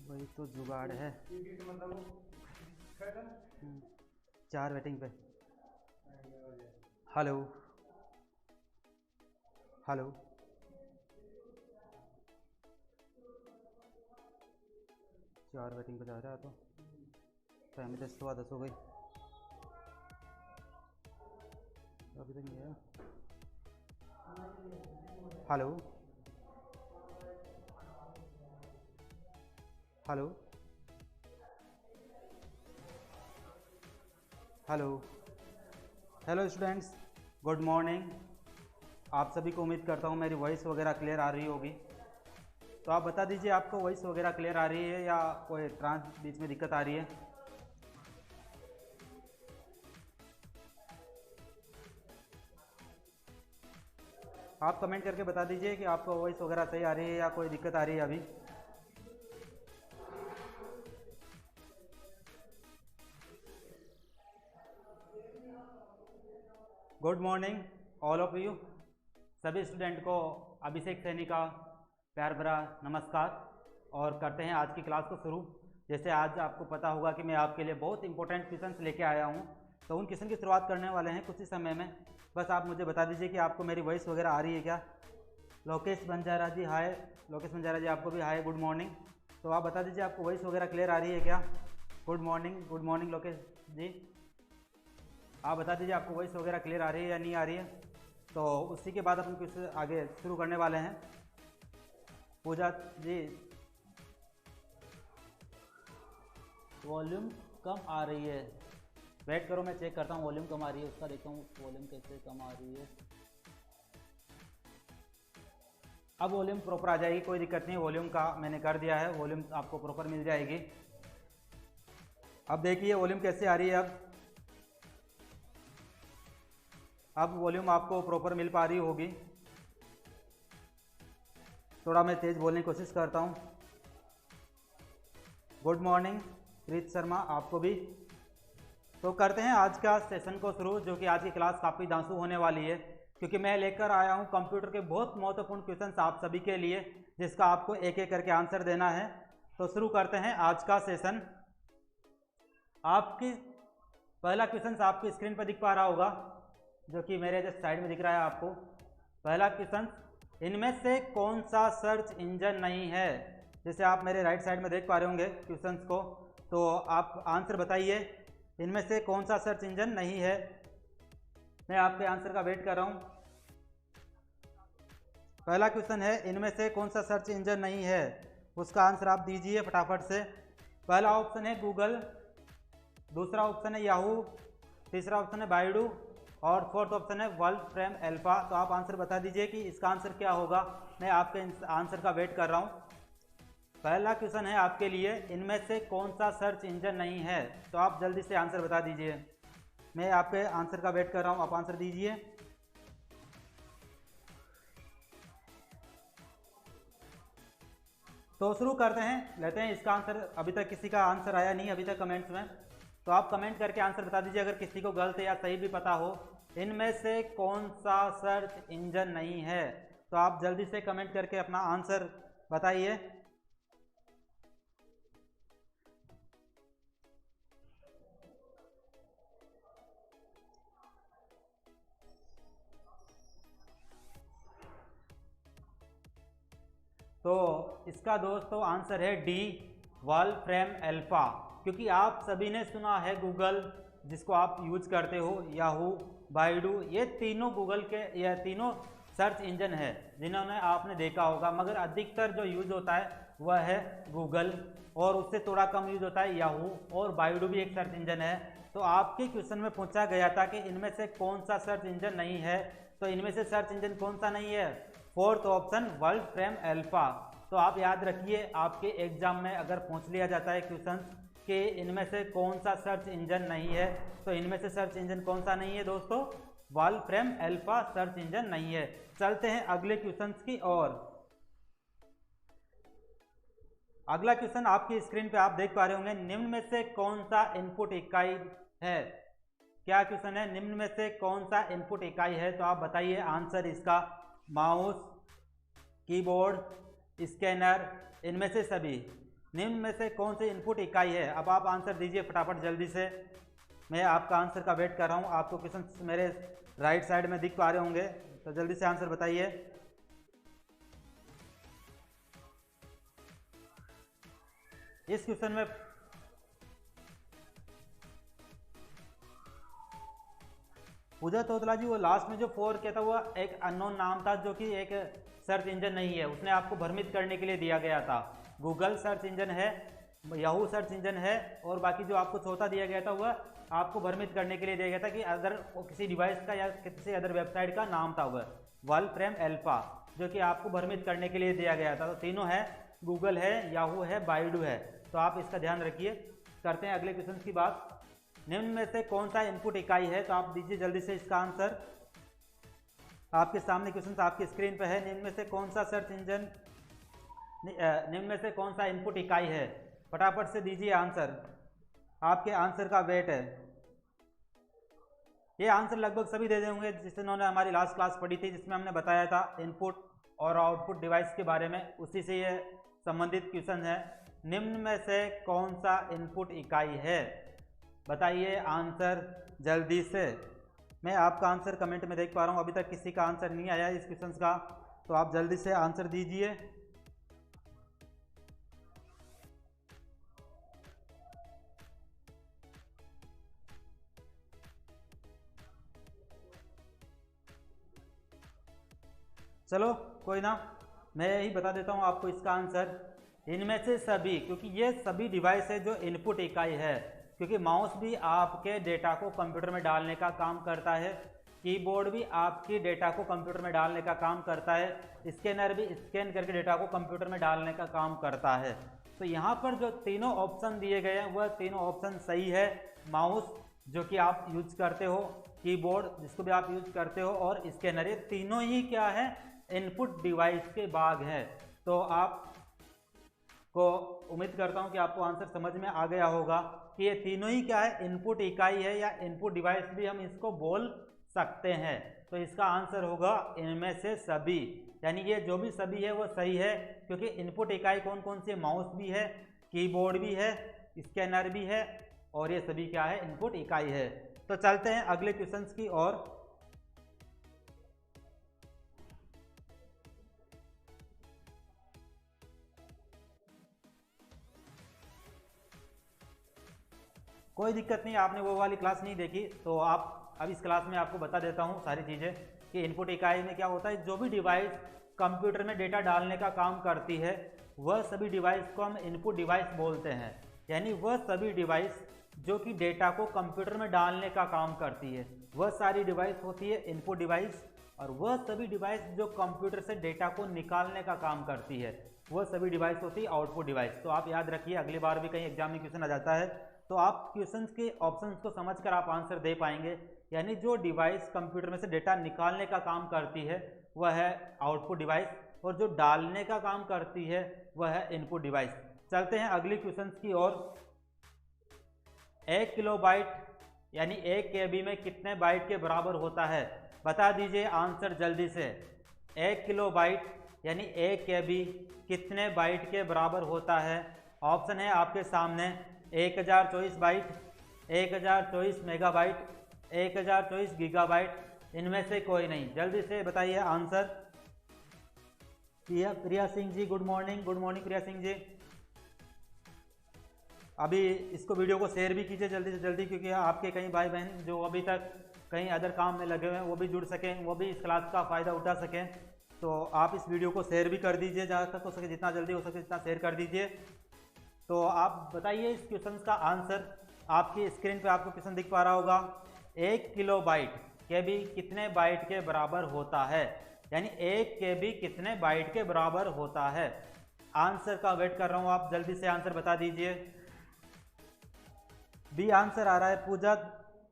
वही तो जुगाड़ है। 4 वेटिंग पे। हेलो हेलो, 4 वेटिंग पे जा रहा है तो टाइम 10:15 हो गई, अभी तक नहीं आया। Hello hello hello hello students, good morning. आप सभी को उम्मीद करता हूँ मेरी वॉइस वगैरह क्लियर आ रही होगी। तो आप बता दीजिए आपको वॉइस वगैरह क्लियर आ रही है या कोई ट्रांस बीच में दिक्कत आ रही है। आप कमेंट करके बता दीजिए कि आपको वॉइस वगैरह सही आ रही है या कोई दिक्कत आ रही है अभी। Good morning all of you. सभी स्टूडेंट को अभिषेक सैनी का प्यार भरा नमस्कार। और करते हैं आज की क्लास को शुरू। जैसे आज आपको पता होगा कि मैं आपके लिए बहुत इंपॉर्टेंट क्वेश्चंस लेके आया हूं, तो उन क्वेश्चन की शुरुआत करने वाले हैं कुछ ही समय में। बस आप मुझे बता दीजिए कि आपको मेरी वॉइस वगैरह आ रही है क्या। लोकेश बंजारा जी हाय, लोकेश बंजारा जी आपको भी हाय, गुड मॉर्निंग। तो आप बता दीजिए आपको वॉइस वगैरह क्लियर आ रही है क्या। गुड मॉर्निंग लोकेश जी, आप बता दीजिए आपको वॉइस वगैरह क्लियर आ रही है या नहीं आ रही है। तो उसी के बाद अपन कुछ आगे शुरू करने वाले हैं। पूजा जी वॉल्यूम कम आ रही है, वेट करो मैं चेक करता हूँ वॉल्यूम कम आ रही है उसका, देखता हूँ वॉल्यूम कैसे कम आ रही है। अब वॉल्यूम प्रॉपर आ जाएगी, कोई दिक्कत नहीं, वॉल्यूम का मैंने कर दिया है, वॉल्यूम आपको प्रॉपर मिल जाएगी। अब देखिए वॉल्यूम कैसे आ रही है। अब वॉल्यूम आपको प्रॉपर मिल पा रही होगी। थोड़ा मैं तेज बोलने की कोशिश करता हूँ। गुड मॉर्निंग प्रीत शर्मा आपको भी। तो करते हैं आज का सेशन को शुरू, जो कि आज की क्लास काफ़ी धांसू होने वाली है, क्योंकि मैं लेकर आया हूं कंप्यूटर के बहुत महत्वपूर्ण क्वेश्चंस आप सभी के लिए, जिसका आपको एक एक करके आंसर देना है। तो शुरू करते हैं आज का सेशन। आपकी पहला क्वेश्चन आपकी स्क्रीन पर दिख पा रहा होगा, जो कि मेरे जस्ट साइड में दिख रहा है आपको। पहला क्वेश्चन, इनमें से कौन सा सर्च इंजन नहीं है। जैसे आप मेरे राइट साइड में देख पा रहे होंगे क्वेश्चंस को, तो आप आंसर बताइए इनमें से कौन सा सर्च इंजन नहीं है। मैं आपके आंसर का वेट कर रहा हूं। पहला क्वेश्चन है इनमें से कौन सा सर्च इंजन नहीं है, उसका आंसर आप दीजिए फटाफट से। पहला ऑप्शन है गूगल, दूसरा ऑप्शन है याहू, तीसरा ऑप्शन है बाइडू और फोर्थ ऑप्शन है वोल्फ्रेम अल्फा। तो आप आंसर बता दीजिए कि इसका आंसर क्या होगा। मैं आपके आंसर का वेट कर रहा हूं। पहला क्वेश्चन है आपके लिए, इनमें से कौन सा सर्च इंजन नहीं है। तो आप जल्दी से आंसर बता दीजिए, मैं आपके आंसर का वेट कर रहा हूं, आप आंसर दीजिए। तो शुरू करते हैं, लेते हैं इसका आंसर। अभी तक किसी का आंसर आया नहीं अभी तक कमेंट्स में, तो आप कमेंट करके आंसर बता दीजिए अगर किसी को गलत या सही भी पता हो। इनमें से कौन सा सर्च इंजन नहीं है, तो आप जल्दी से कमेंट करके अपना आंसर बताइए। तो इसका दोस्तों आंसर है डी, वोल्फ्रेम अल्फा। क्योंकि आप सभी ने सुना है गूगल, जिसको आप यूज करते हो, याहू, बाइडू, ये तीनों गूगल के, ये तीनों सर्च इंजन है जिन्होंने आपने देखा होगा, मगर अधिकतर जो यूज होता है वह है गूगल, और उससे थोड़ा कम यूज होता है याहू, और बाइडू भी एक सर्च इंजन है। तो आपके क्वेश्चन में पूछा गया था कि इनमें से कौन सा सर्च इंजन नहीं है, तो इनमें से सर्च इंजन कौन सा नहीं है, फोर्थ ऑप्शन वोल्फ्रेम अल्फा। तो आप याद रखिए, आपके एग्जाम में अगर पूछ लिया जाता है क्वेश्चन कि इनमें से कौन सा सर्च इंजन नहीं है, तो इनमें से सर्च इंजन कौन सा नहीं है दोस्तों, वोल्फ्रेम अल्फा सर्च इंजन नहीं है। चलते हैं अगले क्वेश्चन की ओर। अगला क्वेश्चन आपकी स्क्रीन पे आप देख पा रहे होंगे, निम्न में से कौन सा इनपुट इकाई है। क्या क्वेश्चन है, निम्न में से कौन सा इनपुट इकाई है। तो आप बताइए आंसर इसका। माउस, कीबोर्ड, स्कैनर, इनमें से सभी निम्न में से कौन सी इनपुट इकाई है? अब आप आंसर दीजिए फटाफट जल्दी से, मैं आपका आंसर का वेट कर रहा हूँ। आपको क्वेश्चन मेरे राइट साइड में दिख पा रहे होंगे, तो जल्दी से आंसर बताइए। इस क्वेश्चन में पूजा तोतला जी, वो लास्ट में जो 4 कहता हुआ एक अननोन नाम था, जो कि एक सर्च इंजन नहीं है, उसने आपको भ्रमित करने के लिए दिया गया था। गूगल सर्च इंजन है, याहू सर्च इंजन है, और बाकी जो आपको चौथा दिया गया था वह आपको भ्रमित करने के लिए दिया गया था कि अगर किसी डिवाइस का या किसी अदर वेबसाइट का नाम था वह वॉल्फ्रेम अल्फा, जो कि आपको भ्रमित करने के लिए दिया गया था। तो तीनों है, गूगल है, याहू है, बाइडू है, तो आप इसका ध्यान रखिए। करते हैं अगले क्वेश्चन की बात। निम्न में से कौन सा इनपुट इकाई है? तो आप दीजिए जल्दी से इसका आंसर। आपके सामने क्वेश्चन आपकी स्क्रीन पर है। निम्न में से कौन सा सर्च इंजन, निम्न में से कौन सा इनपुट इकाई है? फटाफट से दीजिए आंसर, आपके आंसर का वेट है। ये आंसर लगभग सभी दे देंगे जिन्होंने हमारी लास्ट क्लास पढ़ी थी, जिसमें हमने बताया था इनपुट और आउटपुट डिवाइस के बारे में, उसी से ये संबंधित क्वेश्चन है। निम्न में से कौन सा इनपुट इकाई है? बताइए आंसर जल्दी से। मैं आपका आंसर कमेंट में देख पा रहा हूँ, अभी तक किसी का आंसर नहीं आया इस क्वेश्चन का, तो आप जल्दी से आंसर दीजिए। चलो कोई ना, मैं यही बता देता हूँ आपको इसका आंसर। इनमें से सभी, क्योंकि ये सभी डिवाइस है जो इनपुट इकाई है, क्योंकि माउस भी आपके डेटा को कंप्यूटर में डालने का काम करता है, कीबोर्ड भी आपकी डेटा को कंप्यूटर में डालने का काम करता है, स्कैनर भी स्कैन करके डेटा को कंप्यूटर में डालने का काम करता है। तो यहाँ पर जो तीनों ऑप्शन दिए गए हैं वह तीनों ऑप्शन सही है। माउस जो कि आप यूज करते हो, कीबोर्ड जिसको भी आप यूज करते हो, और स्कैनर, ये तीनों ही क्या है? इनपुट डिवाइस के भाग हैं। तो आप को उम्मीद करता हूं कि आपको आंसर समझ में आ गया होगा कि ये तीनों ही क्या है? इनपुट इकाई है, या इनपुट डिवाइस भी हम इसको बोल सकते हैं। तो इसका आंसर होगा इनमें से सभी, यानी ये जो भी सभी है वो सही है, क्योंकि इनपुट इकाई कौन कौन सी है? माउस भी है, कीबोर्ड भी है, स्कैनर भी है, और ये सभी क्या है? इनपुट इकाई है। तो चलते हैं अगले क्वेश्चन की ओर। कोई दिक्कत नहीं, आपने वो वाली क्लास नहीं देखी तो आप अब इस क्लास में आपको बता देता हूँ सारी चीज़ें कि इनपुट इकाई में क्या होता है। जो भी डिवाइस कंप्यूटर में डेटा डालने का काम करती है वह सभी डिवाइस को हम इनपुट डिवाइस बोलते हैं, यानी वह सभी डिवाइस जो कि डेटा को कंप्यूटर में डालने का काम करती है वह सारी डिवाइस होती है इनपुट डिवाइस, और वह सभी डिवाइस जो कंप्यूटर से डेटा को निकालने का काम करती है वह सभी डिवाइस होती है आउटपुट डिवाइस। तो आप याद रखिए, अगली बार भी कहीं एग्जाम में क्वेश्चन आ जाता है तो आप क्वेश्चंस के ऑप्शंस को समझकर आप आंसर दे पाएंगे। यानी जो डिवाइस कंप्यूटर में से डेटा निकालने का काम करती है वह है आउटपुट डिवाइस, और जो डालने का काम करती है वह है इनपुट डिवाइस। चलते हैं अगली क्वेश्चंस की ओर। 1 किलोबाइट यानी 1 KB में कितने बाइट के बराबर होता है? बता दीजिए आंसर जल्दी से। 1 किलोबाइट यानी 1 KB कितने बाइट के बराबर होता है? ऑप्शन है आपके सामने 1024 बाइट, 1024 मेगाबाइट, 1024 गीगाबाइट, इनमें से कोई नहीं। जल्दी से बताइए आंसर। प्रिया Singh ji good morning, good morning प्रिया सिंह जी। अभी इसको वीडियो को शेयर भी कीजिए जल्दी से जल्दी, क्योंकि आपके कई भाई बहन जो अभी तक कहीं अदर काम में लगे हुए हैं वो भी जुड़ सकें, वो भी इस क्लास का फ़ायदा उठा सकें। तो आप इस वीडियो को शेयर भी कर दीजिए, जहाँ तक हो सके, जितना जल्दी हो सके जितना शेयर कर दीजिए। तो आप बताइए इस क्वेश्चन का आंसर। आपकी स्क्रीन पे आपको क्वेश्चन दिख पा रहा होगा। 1 किलोबाइट KB कितने बाइट के बराबर होता है? यानी 1 KB कितने बाइट के बराबर होता है? आंसर का वेट कर रहा हूँ, आप जल्दी से आंसर बता दीजिए। बी आंसर आ रहा है, पूजा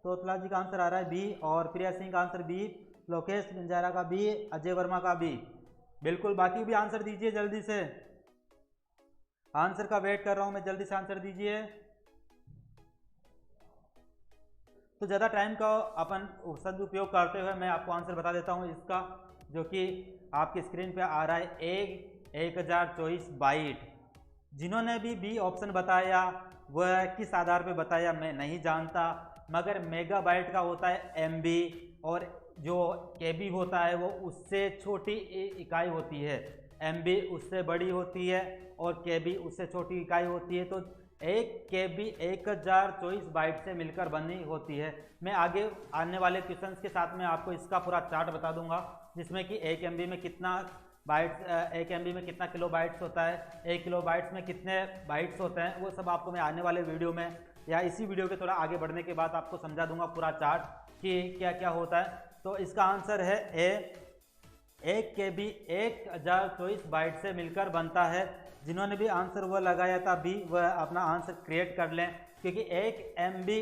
तोतला जी का आंसर आ रहा है बी, और प्रिया सिंह का आंसर बी, लोकेश बंजारा का बी, अजय वर्मा का बी। बिल्कुल, बाकी भी आंसर दीजिए जल्दी से। आंसर का वेट कर रहा हूं मैं, जल्दी से आंसर दीजिए। तो ज़्यादा टाइम का अपन सदुपयोग करते हुए मैं आपको आंसर बता देता हूं इसका। जो कि आपकी स्क्रीन पे आ रहा है 1024 बाइट। जिन्होंने भी बी ऑप्शन बताया वह किस आधार पे बताया मैं नहीं जानता, मगर मेगाबाइट का होता है एमबी और जो केबी होता है वो उससे छोटी इकाई होती है, एमबी उससे बड़ी होती है और केबी उससे छोटी इकाई होती है। तो एक केबी 1024 बाइट से मिलकर बनी होती है। मैं आगे आने वाले क्वेश्चंस के साथ में आपको इसका पूरा चार्ट बता दूंगा, जिसमें कि एक एमबी में कितना बाइट्स, एक एमबी में कितना किलो बाइट्स होता है, एक किलो बाइट्स में कितने बाइट्स होते हैं, वो सब आपको मैं आने वाले वीडियो में या इसी वीडियो के थोड़ा आगे बढ़ने के बाद आपको समझा दूंगा पूरा चार्ट कि क्या क्या होता है। तो इसका आंसर है ए, एक केबी 1024 बाइट से मिलकर बनता है। जिन्होंने भी आंसर वह लगाया था बी, वह अपना आंसर क्रिएट कर लें, क्योंकि एक एमबी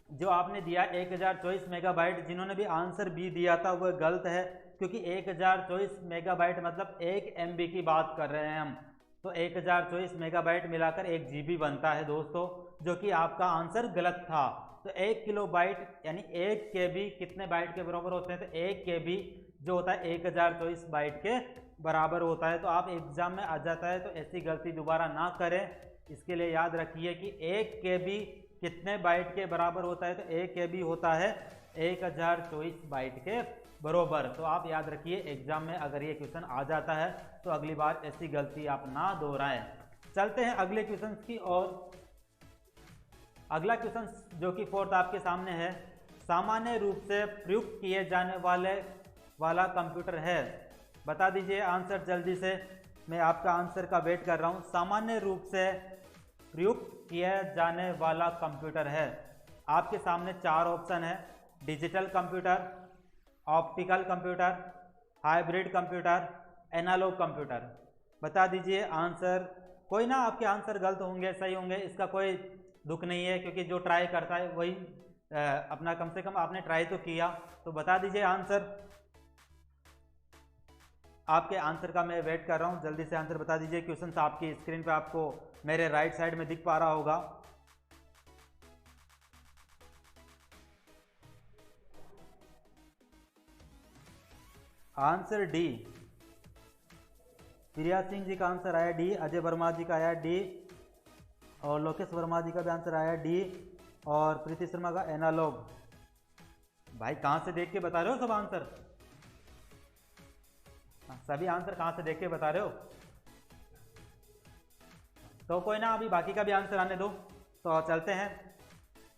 जो आपने दिया 1024 मेगाबाइट, जिन्होंने भी आंसर बी दिया था वह गलत है, क्योंकि 1024 मेगाबाइट मतलब एक एमबी की बात कर रहे हैं हम। तो 1024 मेगाबाइट मिलाकर 1 जीबी बनता है दोस्तों, जो कि आपका आंसर गलत था। तो 1 किलो बाइट यानी 1 केबी कितने बाइट के बराबर होते हैं, तो 1 केबी जो होता है 1024 बाइट के बराबर होता है। तो आप एग्जाम में आ जाता है, तो ऐसी गलती दोबारा ना करें। इसके लिए याद रखिए कि 1 केबी कितने बाइट के बराबर होता है, तो 1 केबी होता है 1024 बाइट के बराबर। तो आप याद रखिए, एग्जाम में अगर ये क्वेश्चन आ जाता है तो अगली बार ऐसी गलती आप ना दोहराएं। चलते हैं अगले क्वेश्चन की ओर। अगला क्वेश्चन जो कि फोर्थ आपके सामने है, सामान्य रूप से प्रयुक्त किए जाने वाला कंप्यूटर है। बता दीजिए आंसर जल्दी से, मैं आपका आंसर का वेट कर रहा हूं। सामान्य रूप से प्रयुक्त किया जाने वाला कंप्यूटर है। आपके सामने 4 ऑप्शन है, digital computer, optical computer, hybrid computer, analogue computer. बता दीजिए आंसर। कोई ना आपके आंसर गलत होंगे सही होंगे, इसका कोई दुख नहीं है, क्योंकि जो ट्राई करता है वही अपना, कम से कम आपने ट्राई तो किया। तो बता दीजिए आंसर। आपके आंसर का मैं वेट कर रहा हूं, जल्दी से आंसर बता दीजिए। क्वेश्चन आपकी स्क्रीन पे आपको मेरे राइट साइड में दिख पा रहा होगा। आंसर डी, प्रिया सिंह जी का आंसर आया डी, अजय वर्मा जी का आया डी, और लोकेश वर्मा जी का भी आंसर आया डी, और प्रीति शर्मा का एनालॉग। भाई कहां से देख के बता रहे हो सब आंसर? सभी आंसर कहां से देख के बता रहे हो? तो कोई ना, अभी बाकी का भी आंसर आने दो। तो चलते हैं,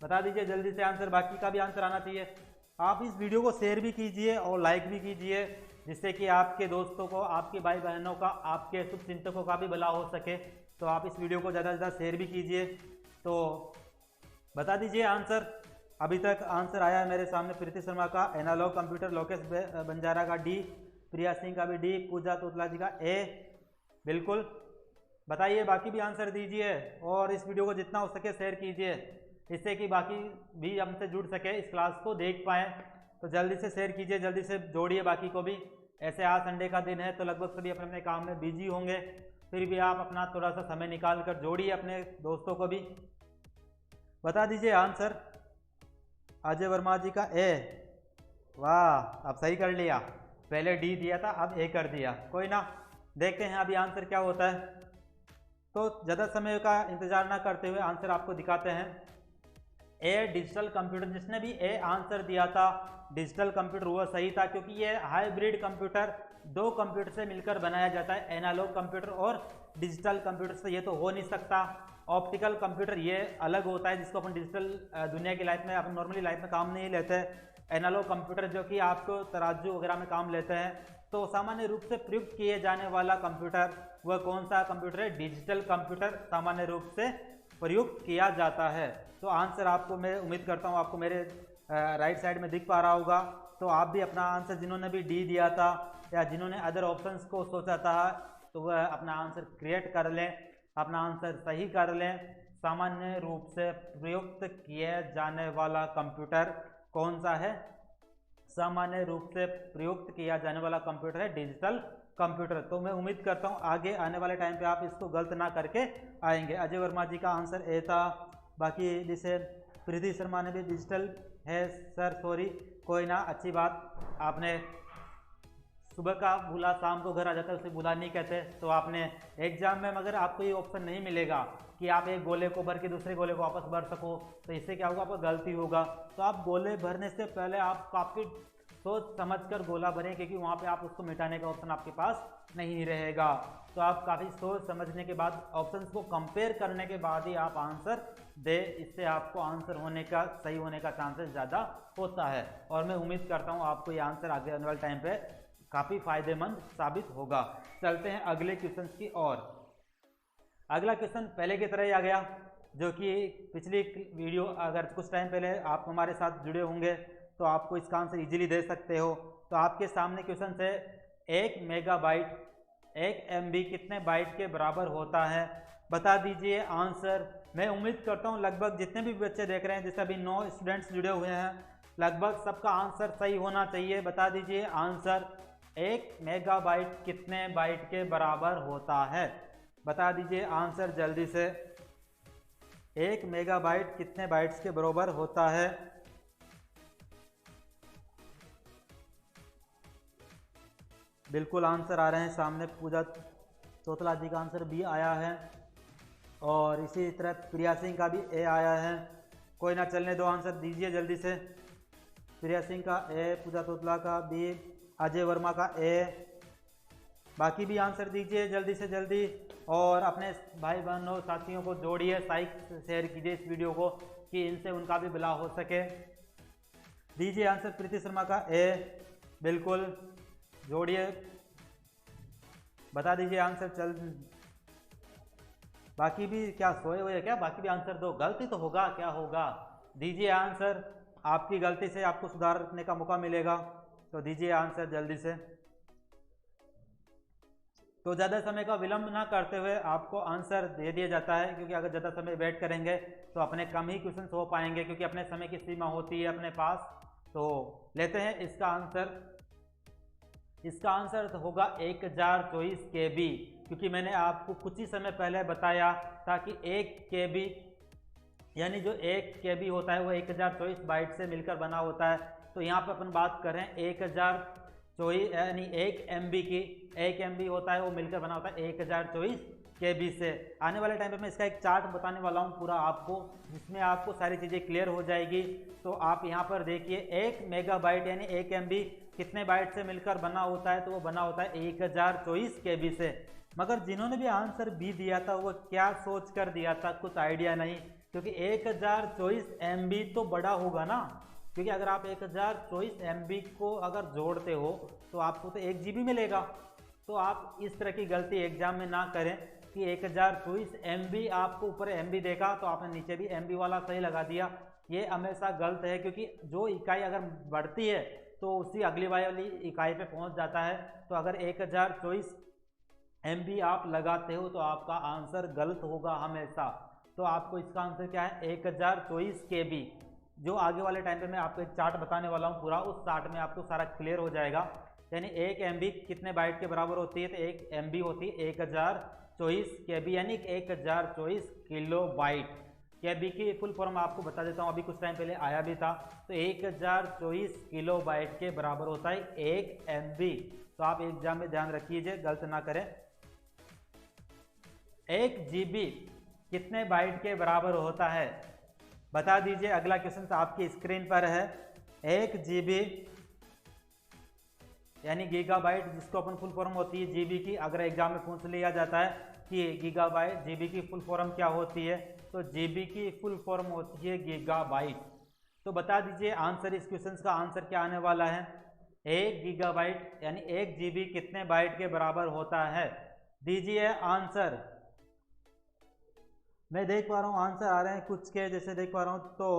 बता दीजिए जल्दी से आंसर, बाकी का भी आंसर आना चाहिए। आप इस वीडियो को शेयर भी कीजिए और लाइक भी कीजिए, जिससे कि आपके दोस्तों को, आपके भाई बहनों का, आपके शुभचिंतकों का भी भला हो सके। तो आप इस वीडियो को ज़्यादा से ज़्यादा शेयर भी कीजिए। तो बता दीजिए आंसर। अभी तक आंसर आया है मेरे सामने प्रीति शर्मा का एनालॉग कंप्यूटर, लोकेश बंजारा का डी, प्रिया सिंह का भी डी, पूजा तोतला जी का ए। बिल्कुल बताइए, बाकी भी आंसर दीजिए और इस वीडियो को जितना हो सके शेयर कीजिए, इससे कि बाकी भी हमसे जुड़ सके, इस क्लास को देख पाएँ। तो जल्दी से शेयर कीजिए, जल्दी से जोड़िए बाकी को भी। ऐसे आज संडे का दिन है तो लगभग सभी अपने अपने काम में बिजी होंगे, फिर भी आप अपना थोड़ा सा समय निकाल कर जोड़िए अपने दोस्तों को भी। बता दीजिए आंसर। अजय वर्मा जी का ए, वाह अब सही कर लिया, पहले डी दिया था अब ए कर दिया। कोई ना, देखते हैं अभी आंसर क्या होता है। तो ज़्यादा समय का इंतजार ना करते हुए आंसर आपको दिखाते हैं। ए डिजिटल कंप्यूटर, जिसने भी ए आंसर दिया था डिजिटल कंप्यूटर वह सही था, क्योंकि ये हाइब्रिड कंप्यूटर 2 कंप्यूटर से मिलकर बनाया जाता है, एनालॉग कंप्यूटर और डिजिटल कंप्यूटर से ये तो हो नहीं सकता। ऑप्टिकल कंप्यूटर ये अलग होता है, जिसको अपन डिजिटल दुनिया की लाइफ में, अपन नॉर्मली लाइफ में काम नहीं लेते हैं। एनालॉग कंप्यूटर जो कि आपको तराजू वगैरह में काम लेते हैं। तो सामान्य रूप से प्रयुक्त किए जाने वाला कंप्यूटर वह कौन सा कंप्यूटर है? डिजिटल कंप्यूटर सामान्य रूप से प्रयुक्त किया जाता है। तो आंसर आपको, मैं उम्मीद करता हूँ आपको मेरे राइट साइड में दिख पा रहा होगा। तो आप भी अपना आंसर, जिन्होंने भी डी दिया था या जिन्होंने अदर ऑप्शंस को सोचा था, तो वह अपना आंसर क्रिएट कर लें, अपना आंसर सही कर लें। सामान्य रूप से प्रयुक्त किया जाने वाला कंप्यूटर कौन सा है? सामान्य रूप से प्रयुक्त किया जाने वाला कंप्यूटर है डिजिटल कंप्यूटर। तो मैं उम्मीद करता हूँ आगे आने वाले टाइम पे आप इसको गलत ना करके आएंगे। अजय वर्मा जी का आंसर ए था, बाकी जैसे प्रीति शर्मा ने भी डिजिटल है सर, सॉरी, कोई ना, अच्छी बात, आपने सुबह का भूला शाम को घर आ जाता है, उसे भूला नहीं कहते। तो आपने एग्जाम में मगर आपको ये ऑप्शन नहीं मिलेगा कि आप एक गोले को भर के दूसरे गोले को वापस भर सको, तो इससे क्या होगा, आपको गलती होगा। तो आप गोले भरने से पहले आप काफ़ी सोच समझकर गोला भरें, क्योंकि वहाँ पे आप उसको मिटाने का ऑप्शन आपके पास नहीं रहेगा। तो आप काफ़ी सोच समझने के बाद ऑप्शंस को कंपेयर करने के बाद ही आप आंसर दे, इससे आपको आंसर होने का सही होने का चांसेस ज़्यादा होता है। और मैं उम्मीद करता हूँ आपको ये आंसर आगे आने वाले टाइम पे काफ़ी फायदेमंद साबित होगा। चलते हैं अगले क्वेश्चन की ओर। अगला क्वेश्चन पहले की तरह ही आ गया, जो कि पिछली वीडियो अगर कुछ टाइम पहले आप हमारे साथ जुड़े होंगे तो आपको इसका आंसर इजीली दे सकते हो। तो आपके सामने क्वेश्चन है 1 मेगाबाइट 1 MB कितने बाइट के बराबर होता है, बता दीजिए आंसर। मैं उम्मीद करता हूँ लगभग जितने भी बच्चे देख रहे हैं, जैसे अभी 9 स्टूडेंट्स जुड़े हुए हैं, लगभग सबका आंसर सही होना चाहिए। बता दीजिए आंसर, 1 मेगाबाइट कितने बाइट के बराबर होता है, बता दीजिए आंसर जल्दी से। 1 मेगाबाइट कितने बाइट्स के बराबर होता है? बिल्कुल आंसर आ रहे हैं सामने। पूजा तोतला जी का आंसर बी आया है, और इसी तरह प्रिया सिंह का भी ए आया है। कोई ना, चलने दो, आंसर दीजिए जल्दी से। प्रिया सिंह का ए, पूजा तोतला का बी, अजय वर्मा का ए। बाकी भी आंसर दीजिए जल्दी से जल्दी, और अपने भाई बहनों साथियों को जोड़िए, शेयर कीजिए इस वीडियो को कि इनसे उनका भी भला हो सके। दीजिए आंसर। प्रीति शर्मा का ए, बिल्कुल जोड़िए, बता दीजिए आंसर। चल, बाकी भी क्या सोए हुए क्या? बाकी भी आंसर दो, गलती तो होगा, क्या होगा? दीजिए आंसर, आपकी गलती से आपको सुधारने का मौका मिलेगा, तो दीजिए आंसर जल्दी से। तो ज़्यादा समय का विलंब ना करते हुए आपको आंसर दे दिया जाता है, क्योंकि अगर ज़्यादा समय वेट करेंगे तो अपने कम ही क्वेश्चन हो पाएंगे, क्योंकि अपने समय की सीमा होती है अपने पास। तो लेते हैं इसका आंसर। इसका आंसर तो होगा 1024 KB, क्योंकि मैंने आपको कुछ ही समय पहले बताया था कि 1 KB यानी जो 1 KB होता है वो 1024 बाइट से मिलकर बना होता है। तो यहाँ पर अपन बात कर रहे हैं 1024 यानी 1 MB की, 1 MB होता है वो मिलकर बना होता है 1024 KB से। आने वाले टाइम पे मैं इसका एक चार्ट बताने वाला हूँ पूरा आपको, जिसमें आपको सारी चीज़ें क्लियर हो जाएगी। तो आप यहाँ पर देखिए 1 मेगाबाइट यानी 1 MB कितने बाइट से मिलकर बना होता है, तो वो बना होता है 1024 KB से। मगर जिन्होंने भी आंसर बी दिया था वो क्या सोच कर दिया था, कुछ आइडिया नहीं, क्योंकि 1024 MB तो बड़ा होगा ना, क्योंकि अगर आप 1024 MB को अगर जोड़ते हो तो आपको तो 1 GB मिलेगा। तो आप इस तरह की गलती एग्जाम में ना करें कि 1024 MB आपको ऊपर MB देखा तो आपने नीचे भी MB वाला सही लगा दिया। ये हमेशा गलत है, क्योंकि जो इकाई अगर बढ़ती है तो उसी अगली वाली इकाई पे पहुंच जाता है। तो अगर 1024 MB आप लगाते हो तो आपका आंसर गलत होगा हमेशा। तो आपको इसका आंसर क्या है, 1024 KB। जो आगे वाले टाइम पे मैं आपको एक चार्ट बताने वाला हूँ पूरा, उस चार्ट में आपको सारा क्लियर हो जाएगा। यानी 1 MB कितने बाइट के बराबर होती है, तो 1 MB होती है 1024 KB यानी 1024 किलोबाइट। KB की फुल फॉर्म आपको बता देता हूँ, अभी कुछ टाइम पहले आया भी था। तो 1024 किलोबाइट के बराबर होता है 1 MB। तो आप एग्जाम में ध्यान रखिए, गलत ना करें। 1 GB कितने बाइट के बराबर होता है, बता दीजिए। अगला क्वेश्चन आपकी स्क्रीन पर है। 1 GB यानी गीगाबाइट, जिसको अपन फुल फॉर्म होती है GB की, अगर एग्जाम में पूछ लिया जाता है कि गीगाबाइट GB की फुल फॉर्म क्या होती है, तो GB की फुल फॉर्म होती है गीगाबाइट। तो बता दीजिए आंसर, इस क्वेश्चन का आंसर क्या आने वाला है। 1 गीगाबाइट यानी 1 GB कितने बाइट के बराबर होता है, दीजिए आंसर। मैं देख पा रहा हूँ आंसर आ रहे हैं कुछ के, जैसे देख पा रहा हूँ तो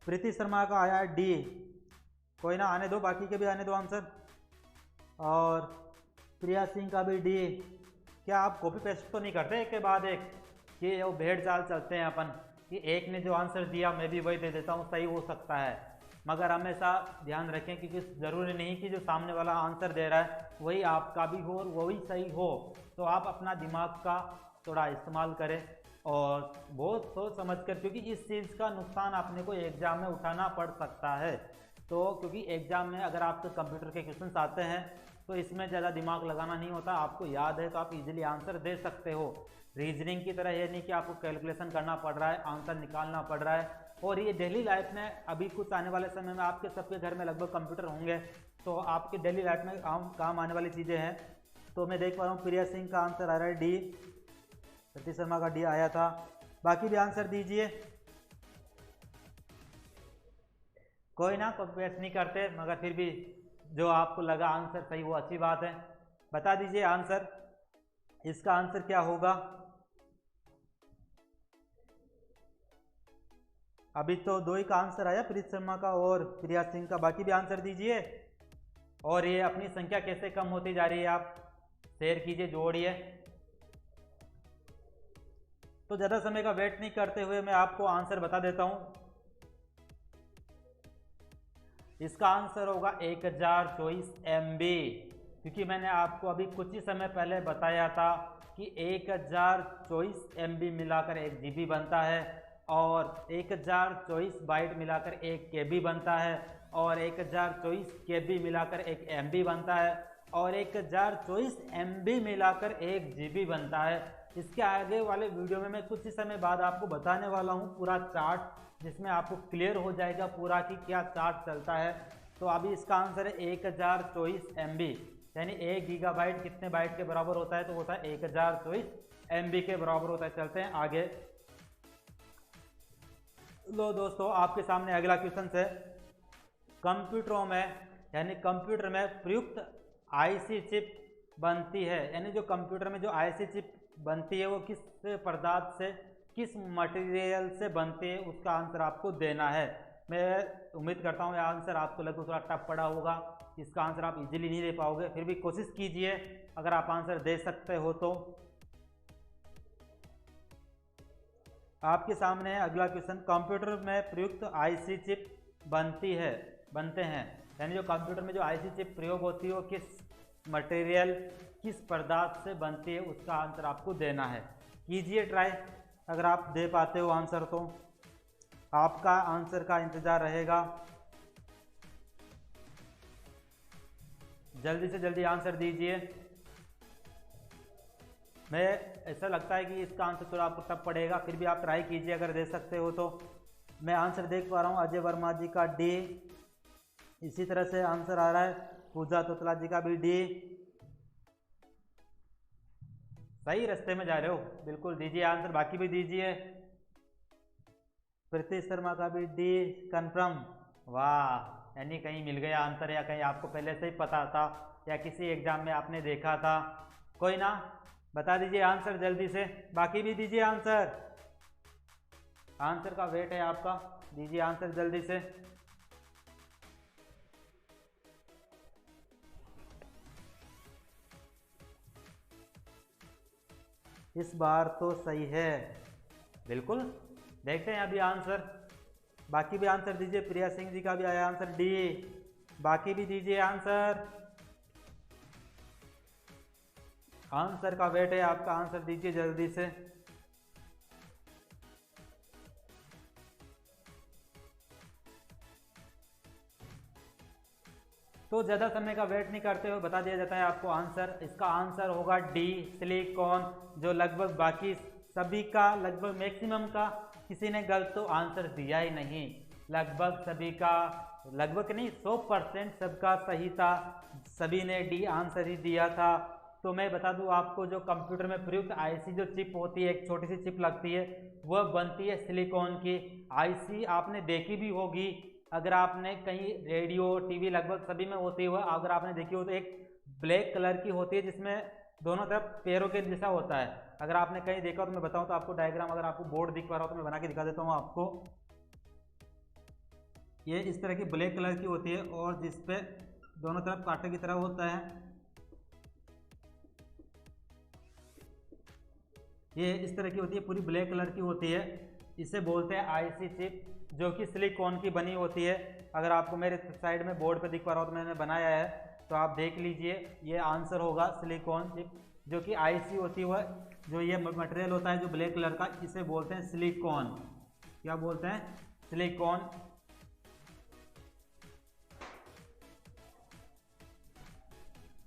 प्रीति शर्मा का आया है डी। कोई ना, आने दो, बाकी के भी आने दो आंसर। और प्रिया सिंह का भी डी। क्या आप कॉपी पेस्ट तो नहीं करते एक के बाद एक, कि वो भेड़ चाल चलते हैं अपन कि एक ने जो आंसर दिया मैं भी वही दे देता हूँ, सही हो सकता है। मगर हमेशा ध्यान रखें, क्योंकि ज़रूरी नहीं कि जो सामने वाला आंसर दे रहा है वही आपका भी हो और वही सही हो। तो आप अपना दिमाग का थोड़ा इस्तेमाल करें और बहुत सोच समझ कर, क्योंकि इस चीज़ का नुकसान अपने को एग्जाम में उठाना पड़ सकता है। तो क्योंकि एग्जाम में अगर आपके कंप्यूटर के क्वेश्चंस आते हैं तो इसमें ज़्यादा दिमाग लगाना नहीं होता, आपको याद है तो आप इजीली आंसर दे सकते हो। रीजनिंग की तरह ये नहीं कि आपको कैलकुलेशन करना पड़ रहा है, आंसर निकालना पड़ रहा है। और ये डेली लाइफ में अभी कुछ आने वाले समय में आपके सबके घर में लगभग कंप्यूटर होंगे, तो आपके डेली लाइफ में काम आने वाली चीज़ें हैं। तो मैं देख पा रहा हूँ प्रिया सिंह का आंसर आ रहा है डी, सतीश शर्मा का डी आया था। बाकी भी आंसर दीजिए। कोई ना, कॉपी नहीं करते, मगर फिर भी जो आपको लगा आंसर सही वो अच्छी बात है। बता दीजिए आंसर, इसका आंसर क्या होगा। अभी तो 2 ही का आंसर आया, प्रीत शर्मा का और प्रिया सिंह का। बाकी भी आंसर दीजिए। और ये अपनी संख्या कैसे कम होती जा रही है आप शेयर कीजिए, जोड़िए। तो ज़्यादा समय का वेट नहीं करते हुए मैं आपको आंसर बता देता हूँ। इसका आंसर होगा 1024 MB, क्योंकि मैंने आपको अभी कुछ ही समय पहले बताया था कि 1024 MB मिलाकर 1 GB बनता है, और 1024 बाइट मिलाकर 1 KB बनता है, और 1024 KB मिलाकर 1 MB बनता है, और 1024 MB मिलाकर 1 GB बनता है। इसके आगे वाले वीडियो में मैं कुछ ही समय बाद आपको बताने वाला हूँ पूरा चार्ट, जिसमें आपको क्लियर हो जाएगा पूरा कि क्या चार्ट चलता है। तो अभी इसका आंसर है 1024 MB, यानी 1 गीगाबाइट कितने बाइट के बराबर होता है, तो होता है 1024 MB के बराबर होता है। चलते हैं आगे। लो दोस्तों, आपके सामने अगला क्वेश्चन है। कंप्यूटरों में यानी कंप्यूटर में प्रयुक्त IC चिप बनती है, यानी जो कंप्यूटर में जो IC चिप बनती है वो किस पदार्थ से, किस मटेरियल से बनती है, उसका आंसर आपको देना है। मैं उम्मीद करता हूँ यह आंसर आपको लगभग थोड़ा टफ पड़ा होगा, इसका आंसर आप इजीली नहीं दे पाओगे, फिर भी कोशिश कीजिए अगर आप आंसर दे सकते हो तो। आपके सामने है अगला क्वेश्चन। कंप्यूटर में प्रयुक्त IC चिप बनते हैं, यानी जो कंप्यूटर में जो IC चिप प्रयोग होती है वो किस मटेरियल, किस पदार्थ से बनती है, उसका आंसर आपको देना है। कीजिए ट्राई, अगर आप दे पाते हो आंसर तो आपका आंसर का इंतजार रहेगा। जल्दी से जल्दी आंसर दीजिए। मैं ऐसा लगता है कि इसका आंसर थोड़ा आपको टफ पड़ेगा, फिर भी आप ट्राई कीजिए अगर दे सकते हो तो। मैं आंसर देख पा रहा हूँ अजय वर्मा जी का डी, इसी तरह से आंसर आ रहा है पूजा तोतला जी का भी डी। सही रास्ते में जा रहे हो, बिल्कुल दीजिए आंसर, बाकी भी दीजिए। प्रीति शर्मा का भी डी कन्फर्म। वाह, यानी कहीं मिल गया आंसर, या कहीं आपको पहले से ही पता था, या किसी एग्जाम में आपने देखा था। कोई ना, बता दीजिए आंसर जल्दी से, बाकी भी दीजिए आंसर। आंसर का वेट है आपका, दीजिए आंसर जल्दी से। इस बार तो सही है, बिल्कुल। देखते हैं अभी आंसर, बाकी भी आंसर दीजिए। प्रिया सिंह जी का भी आया आंसर डी, बाकी भी दीजिए आंसर। आंसर का वेट है आपका, आंसर दीजिए जल्दी से। तो ज़्यादा समय का वेट नहीं करते हुए बता दिया जाता है आपको आंसर। इसका आंसर होगा डी सिलिकॉन, जो लगभग बाकी सभी का, लगभग मैक्सिमम का किसी ने गलत तो आंसर दिया ही नहीं। लगभग सभी का, लगभग नहीं 100% सबका सही था, सभी ने डी आंसर ही दिया था। तो मैं बता दूं आपको, जो कंप्यूटर में प्रयुक्त IC जो चिप होती है, एक छोटी सी चिप लगती है, वह बनती है सिलिकॉन की। IC आपने देखी भी होगी, अगर आपने कहीं रेडियो टीवी लगभग सभी में होती है, अगर आपने देखी हो तो एक ब्लैक कलर की होती है जिसमें दोनों तरफ पैरों के जैसा होता है। अगर आपने कहीं देखा तो मैं बताऊं तो आपको डायग्राम, अगर आपको बोर्ड दिख पा रहा हो तो मैं बना के दिखा देता हूं आपको। ये इस तरह की ब्लैक कलर की होती है और जिसपे दोनों तरफ कांटे की तरह होता है। ये इस तरह की होती है, पूरी ब्लैक कलर की होती है, इसे बोलते हैं IC चिप, जो कि सिलिकॉन की बनी होती है। अगर आपको मेरे साइड में बोर्ड पे दिख पा रहा हो तो मैंने बनाया है, तो आप देख लीजिए, ये आंसर होगा सिलिकॉन चिप। जो कि IC होती है, वह जो ये मटेरियल होता है जो ब्लैक कलर का, इसे बोलते हैं सिलिकॉन। क्या बोलते हैं? सिलिकॉन।